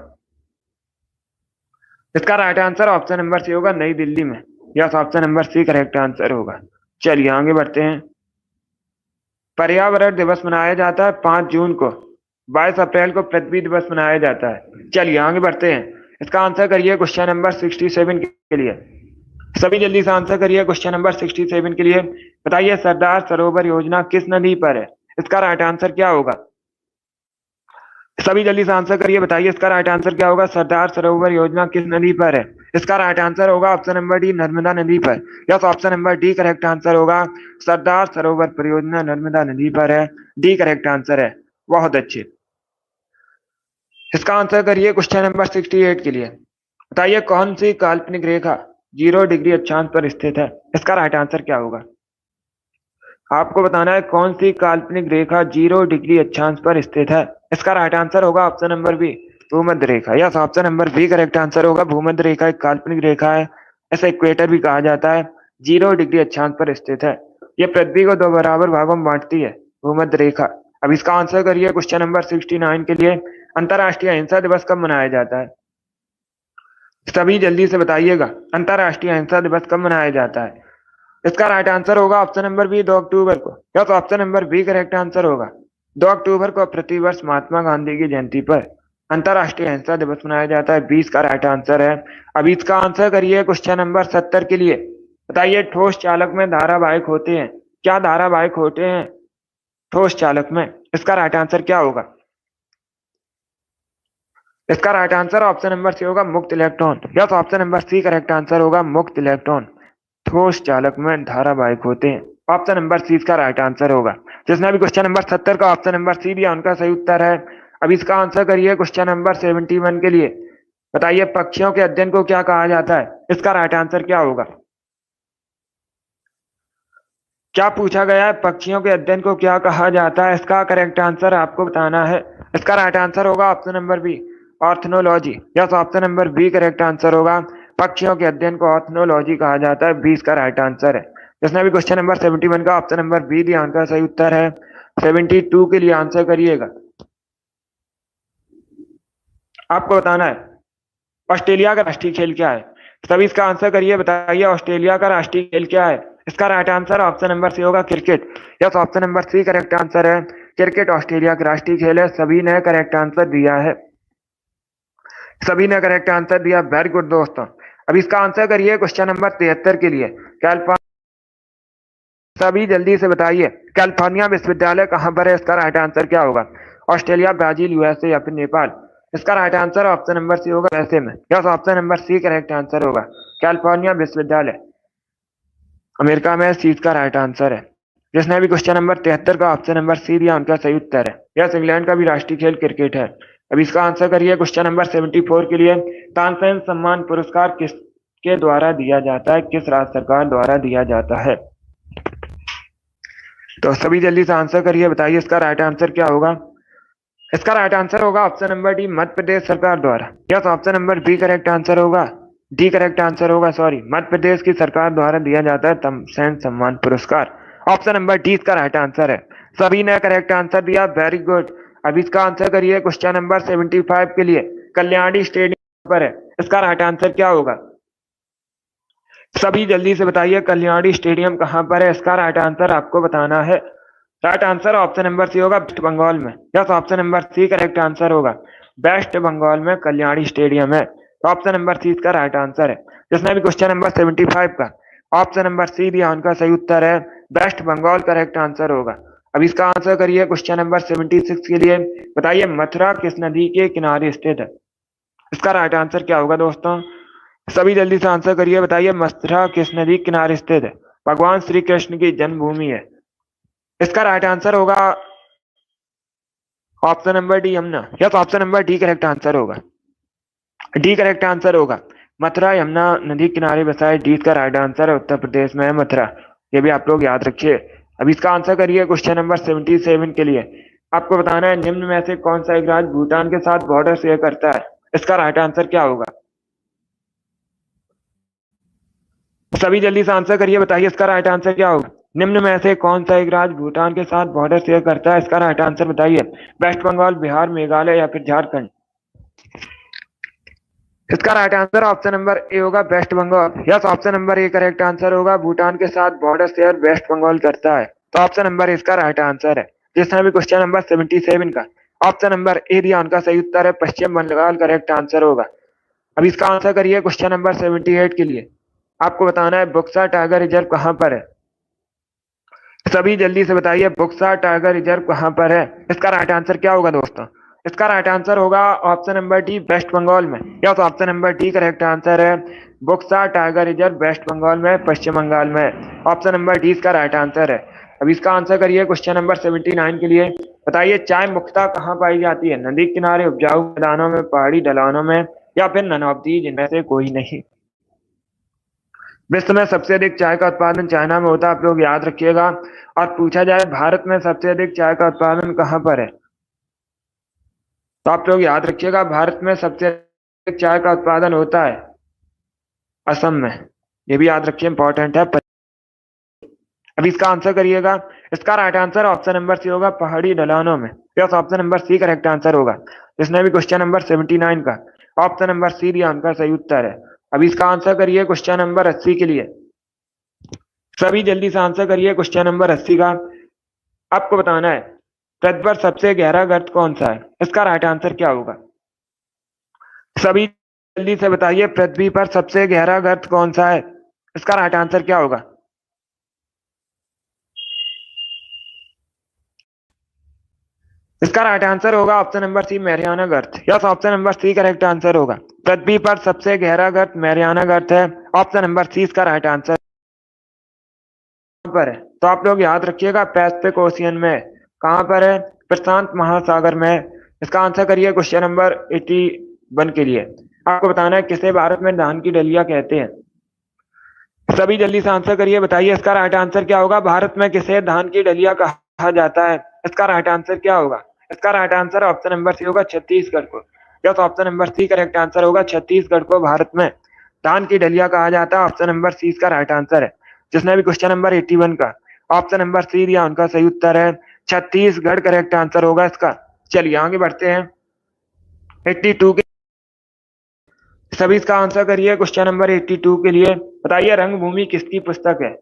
इसका right answer option number C होगा, नई दिल्ली में। Yes, option number C correct answer होगा। चलिए आगे बढ़ते हैं। पर्यावरण दिवस मनाया जाता है 5 जून को। 22 अप्रैल को पृथ्वी दिवस मनाया जाता है। चलिए आगे बढ़ते हैं। इसका आंसर करिए क्वेश्चन नंबर 67 के लिए। सभी जल्दी से आंसर करिए क्वेश्चन नंबर 67 के लिए। बताइए सरदार सरोवर योजना किस नदी पर है? इसका राइट आंसर क्या होगा? सभी जल्दी से आंसर करिए, बताइए इसका राइट आंसर क्या होगा। सरदार सरोवर योजना किस नदी पर है? इसका राइट आंसर होगा ऑप्शन नंबर डी, नर्मदा नदी पर। Yes, option number D correct answer होगा। सरदार सरोवर परियोजना नर्मदा नदी पर है। डी करेक्ट आंसर है। बहुत अच्छे। इसका आंसर करिए क्वेश्चन नंबर 68 के लिए। बताइए कौन सी काल्पनिक रेखा 0 डिग्री अक्षांश पर स्थित है? इसका राइट आंसर क्या होगा? आपको बताना है कौन सी काल्पनिक रेखा 0 डिग्री अक्षांश पर स्थित है। इसका राइट आंसर होगा ऑप्शन नंबर बी, भूमध्य रेखा। Yes, option number B correct answer होगा। भूमध्य रेखा एक काल्पनिक रेखा है, ऐसे इक्वेटर भी कहा जाता है, 0 डिग्री अक्षांश पर स्थित है। ये पृथ्वी को 2 बराबर भागों में बांटती है, भूमध्य रेखा। अब इसका आंसर करिए क्वेश्चन नंबर 69 के लिए। अंतर्राष्ट्रीय अहिंसा दिवस कब मनाया जाता है? सभी जल्दी से बताइएगा, अंतर्राष्ट्रीय अहिंसा दिवस कब मनाया जाता है? इसका राइट आंसर होगा ऑप्शन नंबर बी, 2 अक्टूबर को। या तो option number B correct answer होगा। 2 अक्टूबर को प्रतिवर्ष महात्मा गांधी की जयंती पर अंतर्राष्ट्रीय अहिंसा दिवस मनाया जाता है। 20 का राइट आंसर है। अब इसका आंसर करिए क्वेश्चन नंबर 70 के लिए। बताइए ठोस चालक में धारावाहिक होते हैं, क्या धारावाहिक होते हैं ठोस चालक में? इसका राइट आंसर क्या होगा? इसका right answer option number C होगा, मुक्त electron. Yes, option number C correct answer होगा, मुक्त इलेक्ट्रॉन ठोस चालक में धारावाहिक होते हैं। ऑप्शन नंबर सी इसका राइट आंसर होगा। जिसने भी क्वेश्चन नंबर 70 का ऑप्शन नंबर सी दिया उनका सही उत्तर है। अब इसका आंसर करिए क्वेश्चन नंबर 71 के लिए। बताइए पक्षियों के अध्ययन को क्या कहा जाता है? इसका राइट आंसर क्या होगा? क्या पूछा गया है, पक्षियों के अध्ययन को क्या कहा जाता है? इसका करेक्ट आंसर आपको बताना है। इसका राइट आंसर होगा option number B, ornithology. Yes, option number B correct answer होगा। पक्षियों के अध्ययन को ऑर्थनोलॉजी कहा जाता है। 20 का राइट आंसर है। जिसने भी क्वेश्चन नंबर 71 का ऑप्शन नंबर बी दिया उनका सही उत्तर है। 72 के लिए आंसर करिएगा। आपको बताना है ऑस्ट्रेलिया का राष्ट्रीय खेल क्या है? सभी इसका आंसर करिए, बताइए ऑस्ट्रेलिया का राष्ट्रीय खेल क्या है? इसका right answer option number C होगा, cricket. Yes, option number C correct answer है। क्रिकेट ऑस्ट्रेलिया का राष्ट्रीय खेल है। सभी ने करेक्ट आंसर दिया है। सभी ने करेक्ट आंसर दिया, वेरी गुड दोस्तों। अब इसका आंसर करिए क्वेश्चन नंबर 73 के लिए। सभी जल्दी से बताइए कैलिफोर्निया विश्वविद्यालय कहां पर है? इसका राइट आंसर क्या होगा? ऑस्ट्रेलिया, ब्राजील, यूएसए या फिर नेपाल? इसका right answer option number C होगा, यूएसए में। Yes, option number C correct answer होगा। कैलिफोर्निया विश्वविद्यालय अमेरिका में, सी का राइट आंसर है। जिसने भी क्वेश्चन नंबर 73 का ऑप्शन नंबर सी दिया उनका सही उत्तर है। यस, इंग्लैंड का भी राष्ट्रीय खेल क्रिकेट है। अब इसका आंसर करिए क्वेश्चन नंबर 74 के लिए। तानसेन सम्मान पुरस्कार किसके द्वारा दिया जाता है? किस राज्य सरकार द्वारा दिया जाता है? तो सभी जल्दी से आंसर करिए, बताइए इसका राइट आंसर क्या होगा? इसका राइट आंसर होगा option number D, Madhya Pradesh सरकार द्वारा। Yes, option number B correct answer होगा। डी करेक्ट आंसर होगा, सॉरी, मध्य प्रदेश की सरकार द्वारा दिया जाता है तानसेन सम्मान पुरस्कार। ऑप्शन नंबर डी इसका राइट आंसर है। सभी ने करेक्ट आंसर दिया, वेरी गुड। अब इसका आंसर करिए क्वेश्चन नंबर 75 के लिए। कल्याणी स्टेडियम पर है, इसका राइट आंसर क्या होगा? सभी जल्दी से बताइए कल्याणी स्टेडियम कहां पर है? इसका राइट आंसर आपको बताना है। Right answer option number C होगा, वेस्ट बंगाल में। Yes, option number C correct answer होगा। वेस्ट बंगाल में कल्याणी स्टेडियम है। तो ऑप्शन नंबर सी इसका राइट आंसर है। जिसने भी क्वेश्चन नंबर 75 का ऑप्शन नंबर सी दिया उनका सही उत्तर है, वेस्ट बंगाल करेक्ट आंसर होगा। अब इसका आंसर करिए क्वेश्चन नंबर 76 के लिए। बताइए मथुरा किस नदी के किनारे स्थित है? इसका राइट आंसर क्या होगा दोस्तों? सभी जल्दी से आंसर करिए, बताइए मथुरा किस नदी के किनारे स्थित है? भगवान श्री कृष्ण की जन्मभूमि है। इसका राइट आंसर होगा option number D, Yamuna. Yes, option number D correct answer होगा। डी करेक्ट आंसर होगा। मथुरा यमुना नदी किनारे बसा है। डी का राइट आंसर है, उत्तर प्रदेश में है मथुरा। ये भी आप लोग याद रखिए। अब इसका आंसर करिए क्वेश्चन नंबर 77 के लिए। आपको बताना है निम्न में से कौन सा एक राज्य भूटान के साथ बॉर्डर शेयर करता है? इसका राइट आंसर क्या होगा? सभी जल्दी से आंसर करिए, बताइए इसका राइट आंसर क्या होगा? निम्न में से कौन सा एक राज्य भूटान के साथ बॉर्डर शेयर करता है? इसका राइट आंसर बताइए। वेस्ट बंगाल, बिहार, मेघालय या फिर झारखंड? इसका right answer option number A होगा, waste Bengal. Yes, option number A correct answer होगा। भूटान के साथ बॉर्डर शेयर वेस्ट बंगाल करता है। तो ऑप्शन नंबर इसका राइट आंसर है। जिसने भी क्वेश्चन नंबर 77 का ऑप्शन नंबर ए दिया उनका सही उत्तर है, पश्चिम बंगाल करेक्ट आंसर होगा। अब इसका आंसर करिए क्वेश्चन नंबर 78 के लिए। आपको बताना है बुक्सा टाइगर रिजर्व कहां पर है? सभी जल्दी से बताइए बुक्सा टाइगर रिजर्व कहां पर है? इसका राइट आंसर क्या होगा दोस्तों? इसका राइट आंसर होगा option number D, West Bengal में। या तो option number D correct answer है। Buxa tiger reserve West Bengal में, पश्चिम बंगाल में। ऑप्शन नंबर डी इसका राइट आंसर है। अब इसका आंसर करिए क्वेश्चन नंबर 79 के लिए। बताइए चाय मुख्यतः कहाँ पाई जाती है? नदी किनारे, उपजाऊ मैदानों में, पहाड़ी ढलानों में, या फिर नन ऑफ दी, जिनमें से कोई नहीं। विश्व में सबसे अधिक चाय का उत्पादन चाइना में होता है, आप लोग याद रखिएगा। और पूछा जाए भारत में सबसे अधिक चाय का उत्पादन कहाँ पर है, तो आप लोग याद रखिएगा भारत में सबसे अधिक चाय का उत्पादन होता है असम में। ये भी याद रखिए, इंपॉर्टेंट है। अभी इसका आंसर करिएगा। इसका right answer option number C होगा, पहाड़ी ढलानों में। Yes, option number C correct answer होगा। जिसने भी क्वेश्चन नंबर 79 का ऑप्शन नंबर सी दिया, उनका सही उत्तर है। अभी इसका आंसर करिए क्वेश्चन नंबर 80 के लिए। सभी जल्दी से आंसर करिए क्वेश्चन नंबर 80 का। आपको बताना है पृथ्वी पर सबसे गहरा गर्त कौन सा है? इसका राइट आंसर क्या होगा? सभी जल्दी से बताइए, पृथ्वी पर सबसे गहरा गर्त कौन सा है? इसका राइट आंसर क्या होगा? इसका राइट आंसर होगा ऑप्शन नंबर सी, मैरियाना गर्त। Yes, option number C correct answer होगा। पृथ्वी पर सबसे गहरा गर्त मैरियाना गर्त है। ऑप्शन नंबर सी इसका राइट आंसर पर है। तो आप लोग याद रखिएगा, पैसिफिक ओशियन में। कहां पर है? प्रशांत महासागर में। इसका आंसर करिए क्वेश्चन नंबर 81 के लिए। आपको बताना है किसे भारत में धान की डलिया कहते हैं। सभी जल्दी से आंसर करिए, बताइए इसका राइट आंसर क्या होगा? भारत में किसे धान की डलिया कहा जाता है? इसका राइट आंसर क्या होगा? इसका right answer option number C होगा, छत्तीसगढ़ को। Yes, option number C correct answer होगा। छत्तीसगढ़ को भारत में धान की डलिया कहा जाता है। ऑप्शन नंबर सी इसका राइट आंसर है। जिसने भी क्वेश्चन नंबर 81 का ऑप्शन नंबर सी दिया, उनका सही उत्तर है छत्तीसगढ़ करेक्ट आंसर होगा इसका। चलिए आगे बढ़ते हैं 82 के। सभी इसका आंसर करिए क्वेश्चन नंबर 82 के लिए। बताइए रंगभूमि किसकी पुस्तक है?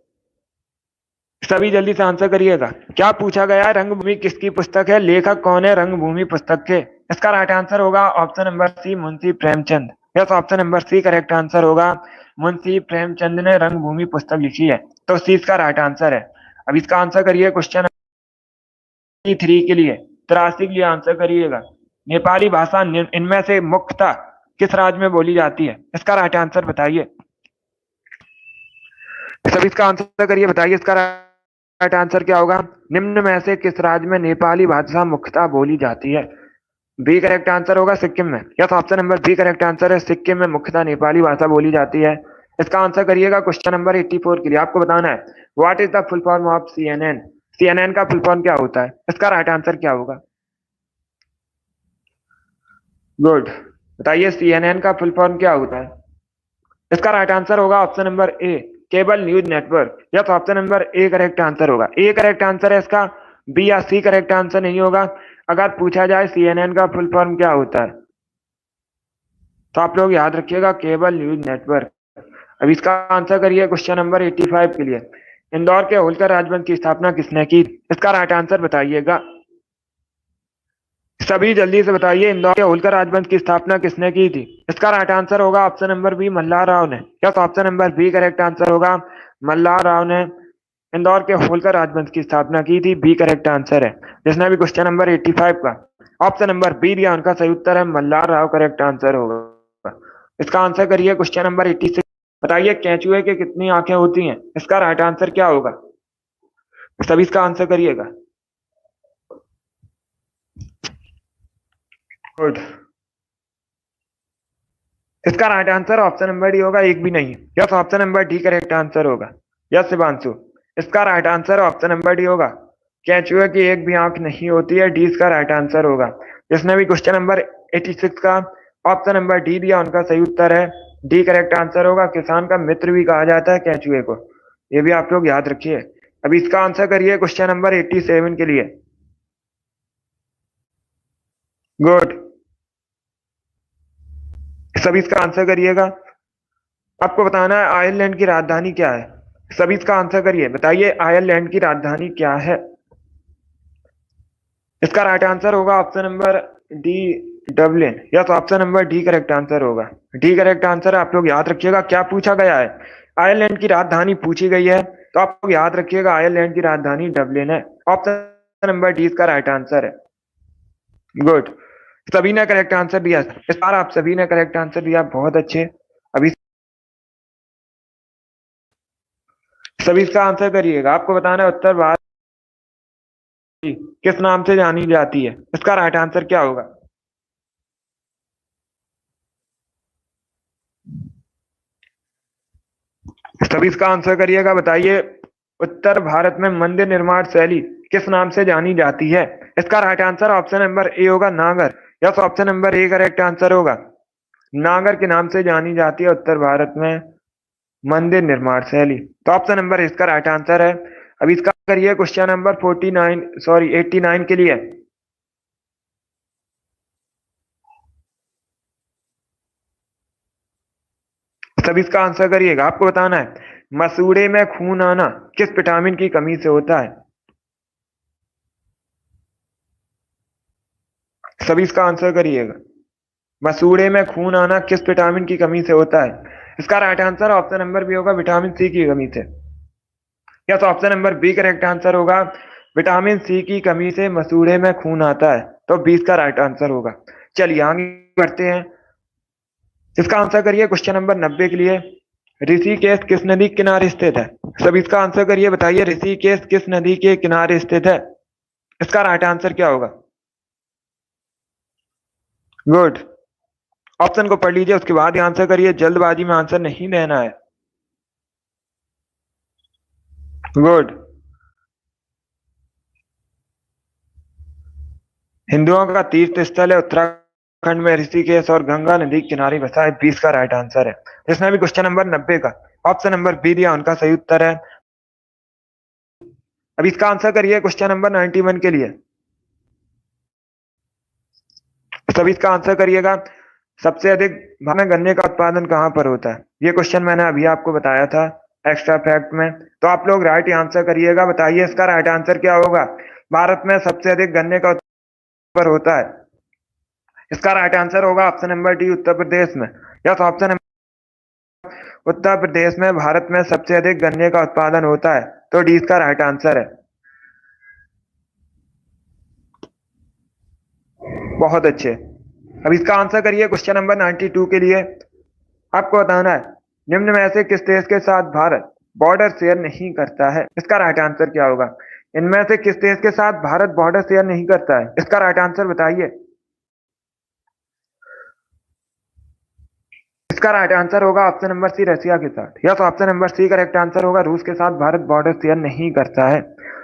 सभी जल्दी से आंसर करिएगा। क्या पूछा गया है? रंगभूमि किसकी पुस्तक है? लेखक कौन है रंगभूमि पुस्तक के? इसका राइट आंसर होगा option number C, Munshi Premchand. Yes, option number C correct answer होगा। मुंशी प्रेमचंद ने रंगभूमि पुस्तक लिखी है, तो सी इसका राइट आंसर है। अब इसका आंसर करिए क्वेश्चन 3 के लिए। 83 के लिए आंसर करिएगा। नेपाली भाषा इनमें से मुख्यतः किस राज्य में बोली जाती है? इसका राइट आंसर बताइए। सभी इसका आंसर करिए, बताइए इसका राइट आंसर क्या होगा? निम्न में से किस राज्य में नेपाली भाषा मुख्यतः बोली जाती है? बी करेक्ट आंसर होगा, सिक्किम में। Yes, option number B correct answer है। सिक्किम में मुख्यतः नेपाली भाषा बोली जाती है। इसका आंसर करिएगा क्वेश्चन नंबर 84 के लिए। आपको बताना है what is the full form of CNN? CNN का फुल फॉर्म क्या होता है? इसका राइट आंसर क्या होगा? गुड, बताइए CNN का फुल फॉर्म क्या होता है? इसका राइट आंसर होगा option number A, cable news network. Yes, option number A correct answer होगा। ए करेक्ट आंसर है इसका, बी या सी करेक्ट आंसर नहीं होगा। अगर पूछा जाए CNN का फुल फॉर्म क्या होता है, तो आप लोग याद रखिएगा केबल न्यूज नेटवर्क। अब इसका आंसर करिए क्वेश्चन नंबर 85 के लिए। इंदौर के होलकर राजवंश की स्थापना किसने की? इसका राइट आंसर बताइएगा। सभी जल्दी से बताइए, इंदौर के होलकर राजवंश की स्थापना किसने की थी? इसका राइट आंसर होगा option number B, Malhar Rao ने। Yes, option number B correct answer होगा। मल्हार राव ने इंदौर के होलकर राजवंश की स्थापना की थी। बी करेक्ट आंसर है। जिसने भी क्वेश्चन नंबर 85 का ऑप्शन नंबर बी दिया, उनका सही उत्तर है मल्हार राव करेक्ट आंसर होगा। इसका आंसर करिए क्वेश्चन नंबर 86। बताइए केंचुए के कितनी आंखें होती हैं? इसका राइट आंसर क्या होगा? सभी इसका आंसर करिएगा। गुड, इसका right answer option number D होगा, एक भी नहीं। Yes, option number D correct answer होगा। यस शिवांशु, इसका right answer option number D होगा। केंचुए की एक भी आंख नहीं होती है। डी इसका राइट आंसर होगा। जिसने भी क्वेश्चन नंबर 86 का ऑप्शन नंबर डी दिया, उनका सही उत्तर है डी करेक्ट आंसर होगा। किसान का मित्र भी कहा जाता है केंचुए को, ये भी आप लोग याद रखिए। अभी इसका आंसर करिए क्वेश्चन नंबर 87 के लिए। गुड, सभी इसका आंसर करिएगा। आपको बताना है आयरलैंड की राजधानी क्या है? सभी इसका आंसर करिए, बताइए आयरलैंड की राजधानी क्या है? इसका राइट आंसर होगा option number D, Dublin. Yes, option number D correct answer होगा। डी करेक्ट आंसर है। आप लोग याद रखिएगा क्या पूछा गया है, आयरलैंड की राजधानी पूछी गई है, तो आप लोग याद रखिएगा आयरलैंड की राजधानी डबलिन है। ऑप्शन नंबर डी इसका राइट आंसर है। गुड, सभी ने करेक्ट आंसर दिया। इस बार आप सभी ने करेक्ट आंसर दिया, बहुत अच्छे। अभी सभी इसका आंसर करिएगा। आपको बताना है उत्तर भारत किस नाम से जानी जाती है, इसका राइट आंसर क्या होगा। सभी इसका आंसर करिएगा, बताइए उत्तर भारत में मंदिर निर्माण शैली किस नाम से जानी जाती है। इसका right answer option number A होगा, नागर। Yes, option number A correct answer होगा। नागर के नाम से जानी जाती है उत्तर भारत में मंदिर निर्माण शैली। तो ऑप्शन नंबर इसका राइट आंसर है। अब इसका करिए क्वेश्चन नंबर 89 के लिए। तब इसका आंसर करिएगा। आपको बताना है मसूड़े में खून आना किस विटामिन की कमी से होता है। सभी इसका आंसर करिएगा। मसूड़े में खून आना किस विटामिन की कमी से होता है। इसका right answer option number B होगा, विटामिन सी की कमी से। या तो option number B correct answer होगा, विटामिन सी की कमी से मसूड़े में खून आता है। तो 20 का राइट आंसर होगा। चलिए आगे बढ़ते हैं। इसका आंसर करिए क्वेश्चन नंबर 90 के लिए। ऋषिकेश किस नदी के किनारे स्थित है। सब इसका आंसर करिए, बताइए ऋषिकेश किस नदी के किनारे स्थित है। इसका राइट आंसर क्या होगा। गुड। ऑप्शन को पढ़ लीजिए, उसके बाद ही आंसर करिए, जल्दबाजी में आंसर नहीं देना है। गुड। हिंदुओं का तीर्थ स्थल है उत्तराखंड में ऋषिकेश और गंगा नदी के किनारे बसा है। 20 का राइट आंसर है। इसमें भी क्वेश्चन नंबर 90 का ऑप्शन नंबर बी दिया, उनका सही उत्तर है। अब इसका आंसर करिए क्वेश्चन नंबर 91 के लिए। सभी इसका आंसर करिएगा। सबसे अधिक भारत में गन्ने का उत्पादन कहाँ पर होता है। ये क्वेश्चन मैंने अभी आपको बताया था एक्स्ट्रा फैक्ट में। तो आप लोग राइट आंसर करिएगा, बताइए इसका राइट आंसर क्या होगा। भारत में सबसे अधिक गन्ने का उत्पादन होता है। इसका राइट आंसर होगा option number D, Uttar Pradesh में। यस, ऑप्शन उत्तर प्रदेश में भारत में सबसे अधिक गन्ने का उत्पादन होता है। तो डी इसका राइट आंसर है। बहुत अच्छे। अब इसका आंसर करिए क्वेश्चन नंबर 92 के लिए। आपको बताना है निम्न में से किस देश के साथ भारत बॉर्डर शेयर नहीं करता है। इसका राइट आंसर क्या होगा। इनमें से किस देश के साथ भारत बॉर्डर शेयर नहीं करता है, इसका राइट आंसर बताइए। इसका राइट आंसर होगा ऑप्शन नंबर सी, रशिया के साथ। Yes, option number C correct answer होगा, रूस के साथ भारत बॉर्डर शेयर नहीं करता है।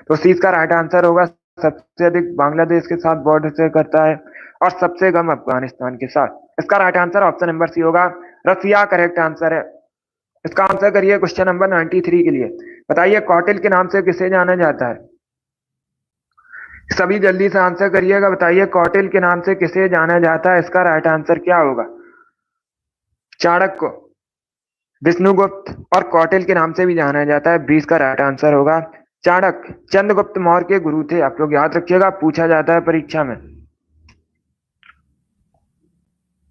तो सी इसका राइट आंसर होगा। सबसे अधिक बांग्लादेश के साथ बॉर्डर शेयर करता है और सबसे कम अफगानिस्तान के साथ। इसका right answer option number C होगा, रसिया करेक्ट आंसर है। इसका आंसर करिए क्वेश्चन नंबर 93 के लिए। बताइए कौटिल्य के नाम से किसे जाना जाता है। सभी जल्दी से आंसर करिएगा, बताइए कौटिल्य के नाम से किसे जाना जाता है। इसका राइट आंसर क्या होगा। चाणक्य, विष्णुगुप्त और कौटिल्य के नाम से भी जाना जाता है। 20 का राइट आंसर होगा चाणक्य। चंद्रगुप्त मौर्य के गुरु थे, आप लोग याद रखिएगा, पूछा जाता है परीक्षा में।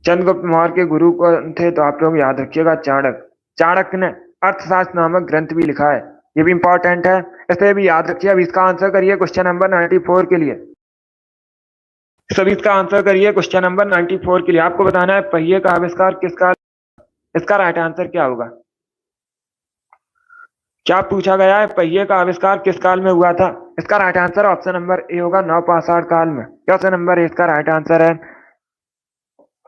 चंद्रगुप्त मौर्य के गुरु कौन थे, तो आप लोग याद रखिएगा चाणक्य। चाणक्य ने अर्थशास्त्र नामक ग्रंथ भी लिखा है, ये भी इंपॉर्टेंट है, इसे भी याद रखिए। अब इसका आंसर करिए क्वेश्चन नंबर 94 के लिए। सभी इसका आंसर करिए क्वेश्चन नंबर 94 के लिए। आपको बताना है पहिए का आविष्कार किस काल। इसका राइट आंसर क्या होगा। क्या पूछा गया है, पहिए का आविष्कार किस काल में हुआ था। इसका right answer option number A होगा, नवपाषाण काल में। ऑप्शन नंबर ए इसका राइट आंसर है।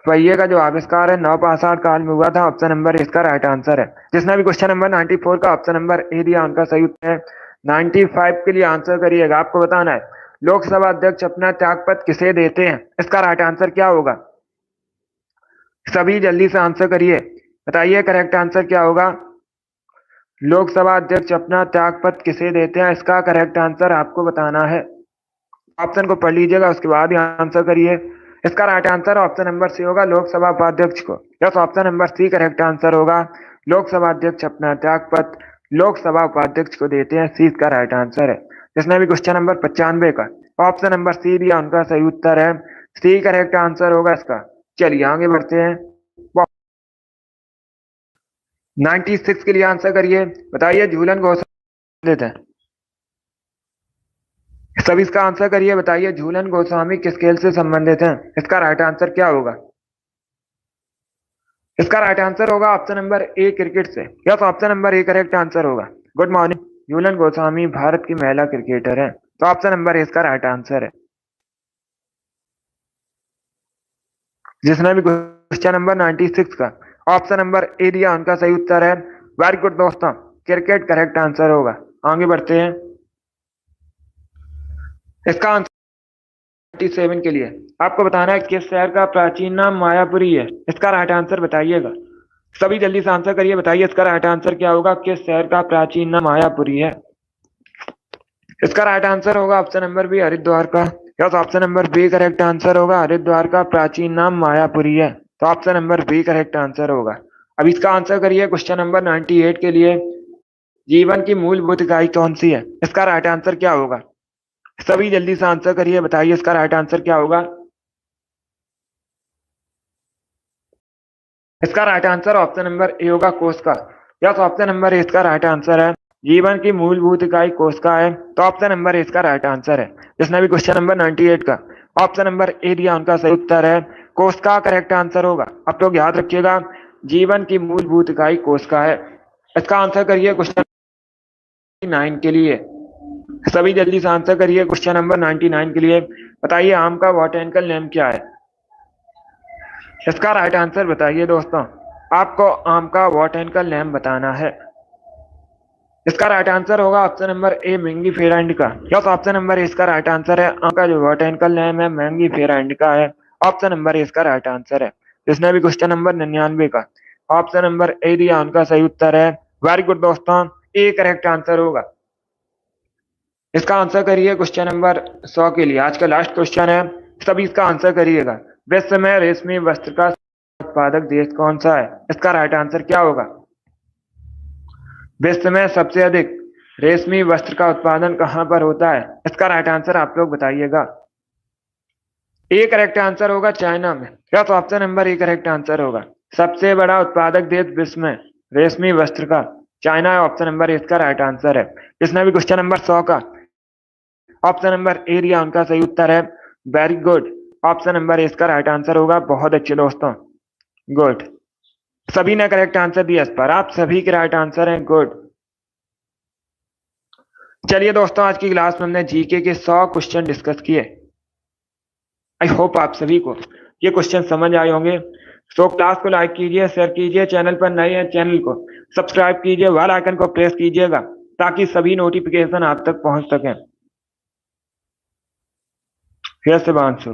पहिए का जो आविष्कार है नवपाषाण काल में हुआ था। ऑप्शन नंबर इसका राइट आंसर है। जिसने भी क्वेश्चन नंबर 94 का ऑप्शन नंबर ए दिया, उनका सही उत्तर है। 95 के लिए आंसर करिएगा। आपको बताना है लोकसभा अध्यक्ष अपना त्यागपत्र किसे देते हैं। इसका राइट आंसर क्या होगा। सभी जल्दी से आंसर करिए, बताइए करेक्ट आंसर क्या होगा। लोकसभा अध्यक्ष अपना त्यागपत्र किसे देते हैं, इसका करेक्ट आंसर आपको बताना है। ऑप्शन को पढ़ लीजिएगा, उसके बाद ही आंसर करिए। इसका right answer option number C होगा, लोकसभा उपाध्यक्ष को। Yes, option number C correct answer होगा, लोकसभा अध्यक्ष अपना त्यागपत्र लोकसभा उपाध्यक्ष को देते हैं। सी इसका राइट आंसर है। जिसने भी क्वेश्चन नंबर 95 का ऑप्शन नंबर सी दिया, उनका सही उत्तर है। सी करेक्ट आंसर होगा इसका। चलिए आगे बढ़ते हैं। 96 के लिए आंसर करिए, बताइए झूलन घोषणा देते हैं। सब इसका आंसर करिए, बताइए झूलन गोस्वामी किस खेल से संबंधित हैं? इसका राइट आंसर क्या होगा? इसका राइट आंसर होगा ऑप्शन नंबर ए, क्रिकेट से। Yes, option number A correct answer होगा। Good morning. झूलन गोस्वामी भारत की महिला क्रिकेटर है, तो ऑप्शन नंबर ए इसका राइट आंसर है। जिसने भी क्वेश्चन नंबर 96 का ऑप्शन नंबर ए दिया उनका सही उत्तर है। वेरी गुड दोस्तों, क्रिकेट करेक्ट आंसर होगा। आगे बढ़ते हैं। इसका आंसर 97 के लिए आपको बताना है किस शहर का प्राचीन नाम मायापुरी है। इसका राइट आंसर बताइएगा। सभी जल्दी से आंसर करिए, बताइए इसका राइट आंसर क्या होगा? किस शहर का प्राचीन नाम मायापुरी है? इसका राइट आंसर होगा ऑप्शन नंबर बी, हरिद्वार का। Yes, option number B correct answer होगा। हरिद्वार का प्राचीन नाम मायापुरी है, तो option number B correct answer होगा। अब इसका आंसर करिए क्वेश्चन नंबर 98 के लिए। जीवन की मूलभूत इकाई कौन सी है? इसका राइट आंसर क्या होगा? सभी जल्दी से आंसर करिए, बताइए इसका राइट आंसर क्या होगा? इसका right answer option number A होगा, कोशिका। यस, ऑप्शन नंबर ए इसका राइट आंसर है। जीवन की मूलभूत इकाई कोशिका है, तो ऑप्शन नंबर ए इसका राइट आंसर है। जिसने भी क्वेश्चन नंबर 98 का ऑप्शन नंबर ए दिया उनका सही उत्तर है कोशिका करेक्ट आंसर होगा। आप लोग याद रखिएगा, जीवन की मूलभूत इकाई कोशिका है। इसका आंसर करिए क्वेश्चन 9 के लिए। सभी जल्दी से आंसर करिए क्वेश्चन नंबर 99 के लिए। बताइए आम का बॉटैनिकल नेम क्या है? इसका राइट आंसर बताइए दोस्तों। आपको आम का बॉटैनिकल नेम बताना है। इसका राइट आंसर होगा ऑप्शन नंबर ए, Mangifera indica. Yes, option number ए इसका राइट आंसर है। आम का जो बॉटैनिकल नेम है मैंगीफेरा इंडिका है, ऑप्शन नंबर ए इसका राइट आंसर है। जिसने भी क्वेश्चन नंबर 99 का ऑप्शन नंबर ए दिया उनका सही उत्तर है। वेरी गुड दोस्तों, ए करेक्ट आंसर होगा। इसका आंसर करिए क्वेश्चन नंबर 100 के लिए। आज का लास्ट क्वेश्चन है, सभी इसका आंसर करिएगा। विश्व में रेशमी वस्त्र का उत्पादक देश कौन सा है? इसका राइट आंसर क्या होगा? विश्व में सबसे अधिक रेशमी वस्त्र का उत्पादन कहां पर होता है? इसका राइट आंसर आप लोग बताइएगा। ए करेक्ट आंसर होगा, चाइना में। Yes, option number A correct answer होगा। सबसे बड़ा उत्पादक देश विश्व में रेशमी वस्त्र का चाइना है, ऑप्शन नंबर ए इसका राइट आंसर है। जिसने भी क्वेश्चन नंबर 100 का ऑप्शन नंबर ए दिया उनका सही उत्तर है। वेरी गुड, ऑप्शन नंबर ए इसका राइट आंसर होगा। बहुत अच्छे दोस्तों, गुड। सभी ने करेक्ट आंसर दिया इस पर, आप सभी के राइट आंसर हैं। गुड। चलिए दोस्तों, आज की क्लास में हमने जीके के 100 क्वेश्चन डिस्कस किए। आई होप आप सभी को ये क्वेश्चन समझ आए होंगे। तो क्लास को लाइक कीजिए, शेयर कीजिए, चैनल पर नए हैं चैनल को सब्सक्राइब कीजिए, बेल आइकन को प्रेस कीजिएगा ताकि सभी नोटिफिकेशन आप तक पहुंच सकें। फिर से बांसु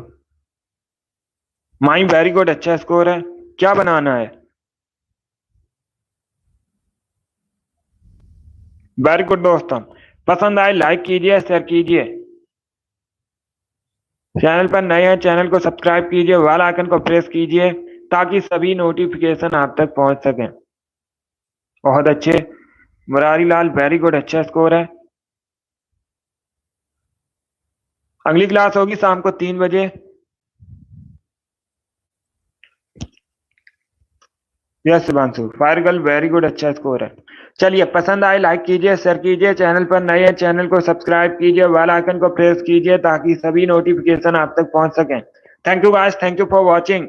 माई वेरी गुड, अच्छा स्कोर है। क्या बनाना है? वेरी गुड दोस्तों, पसंद आए लाइक कीजिए, शेयर कीजिए, चैनल पर नए हैं चैनल को सब्सक्राइब कीजिए, बेल आइकन को प्रेस कीजिए ताकि सभी नोटिफिकेशन आप तक पहुंच सकें। बहुत अच्छे मुरारी लाल, वेरी गुड, अच्छा स्कोर है। अगली क्लास होगी शाम को 3 बजे। Yes Shivanshu, fire girl, very good, अच्छा स्कोर है। चलिए, पसंद आए लाइक कीजिए, शेयर कीजिए, चैनल पर नए हैं चैनल को सब्सक्राइब कीजिए, बेल आइकन को प्रेस कीजिए ताकि सभी नोटिफिकेशन आप तक पहुंच सकें। Thank you guys, thank you for watching.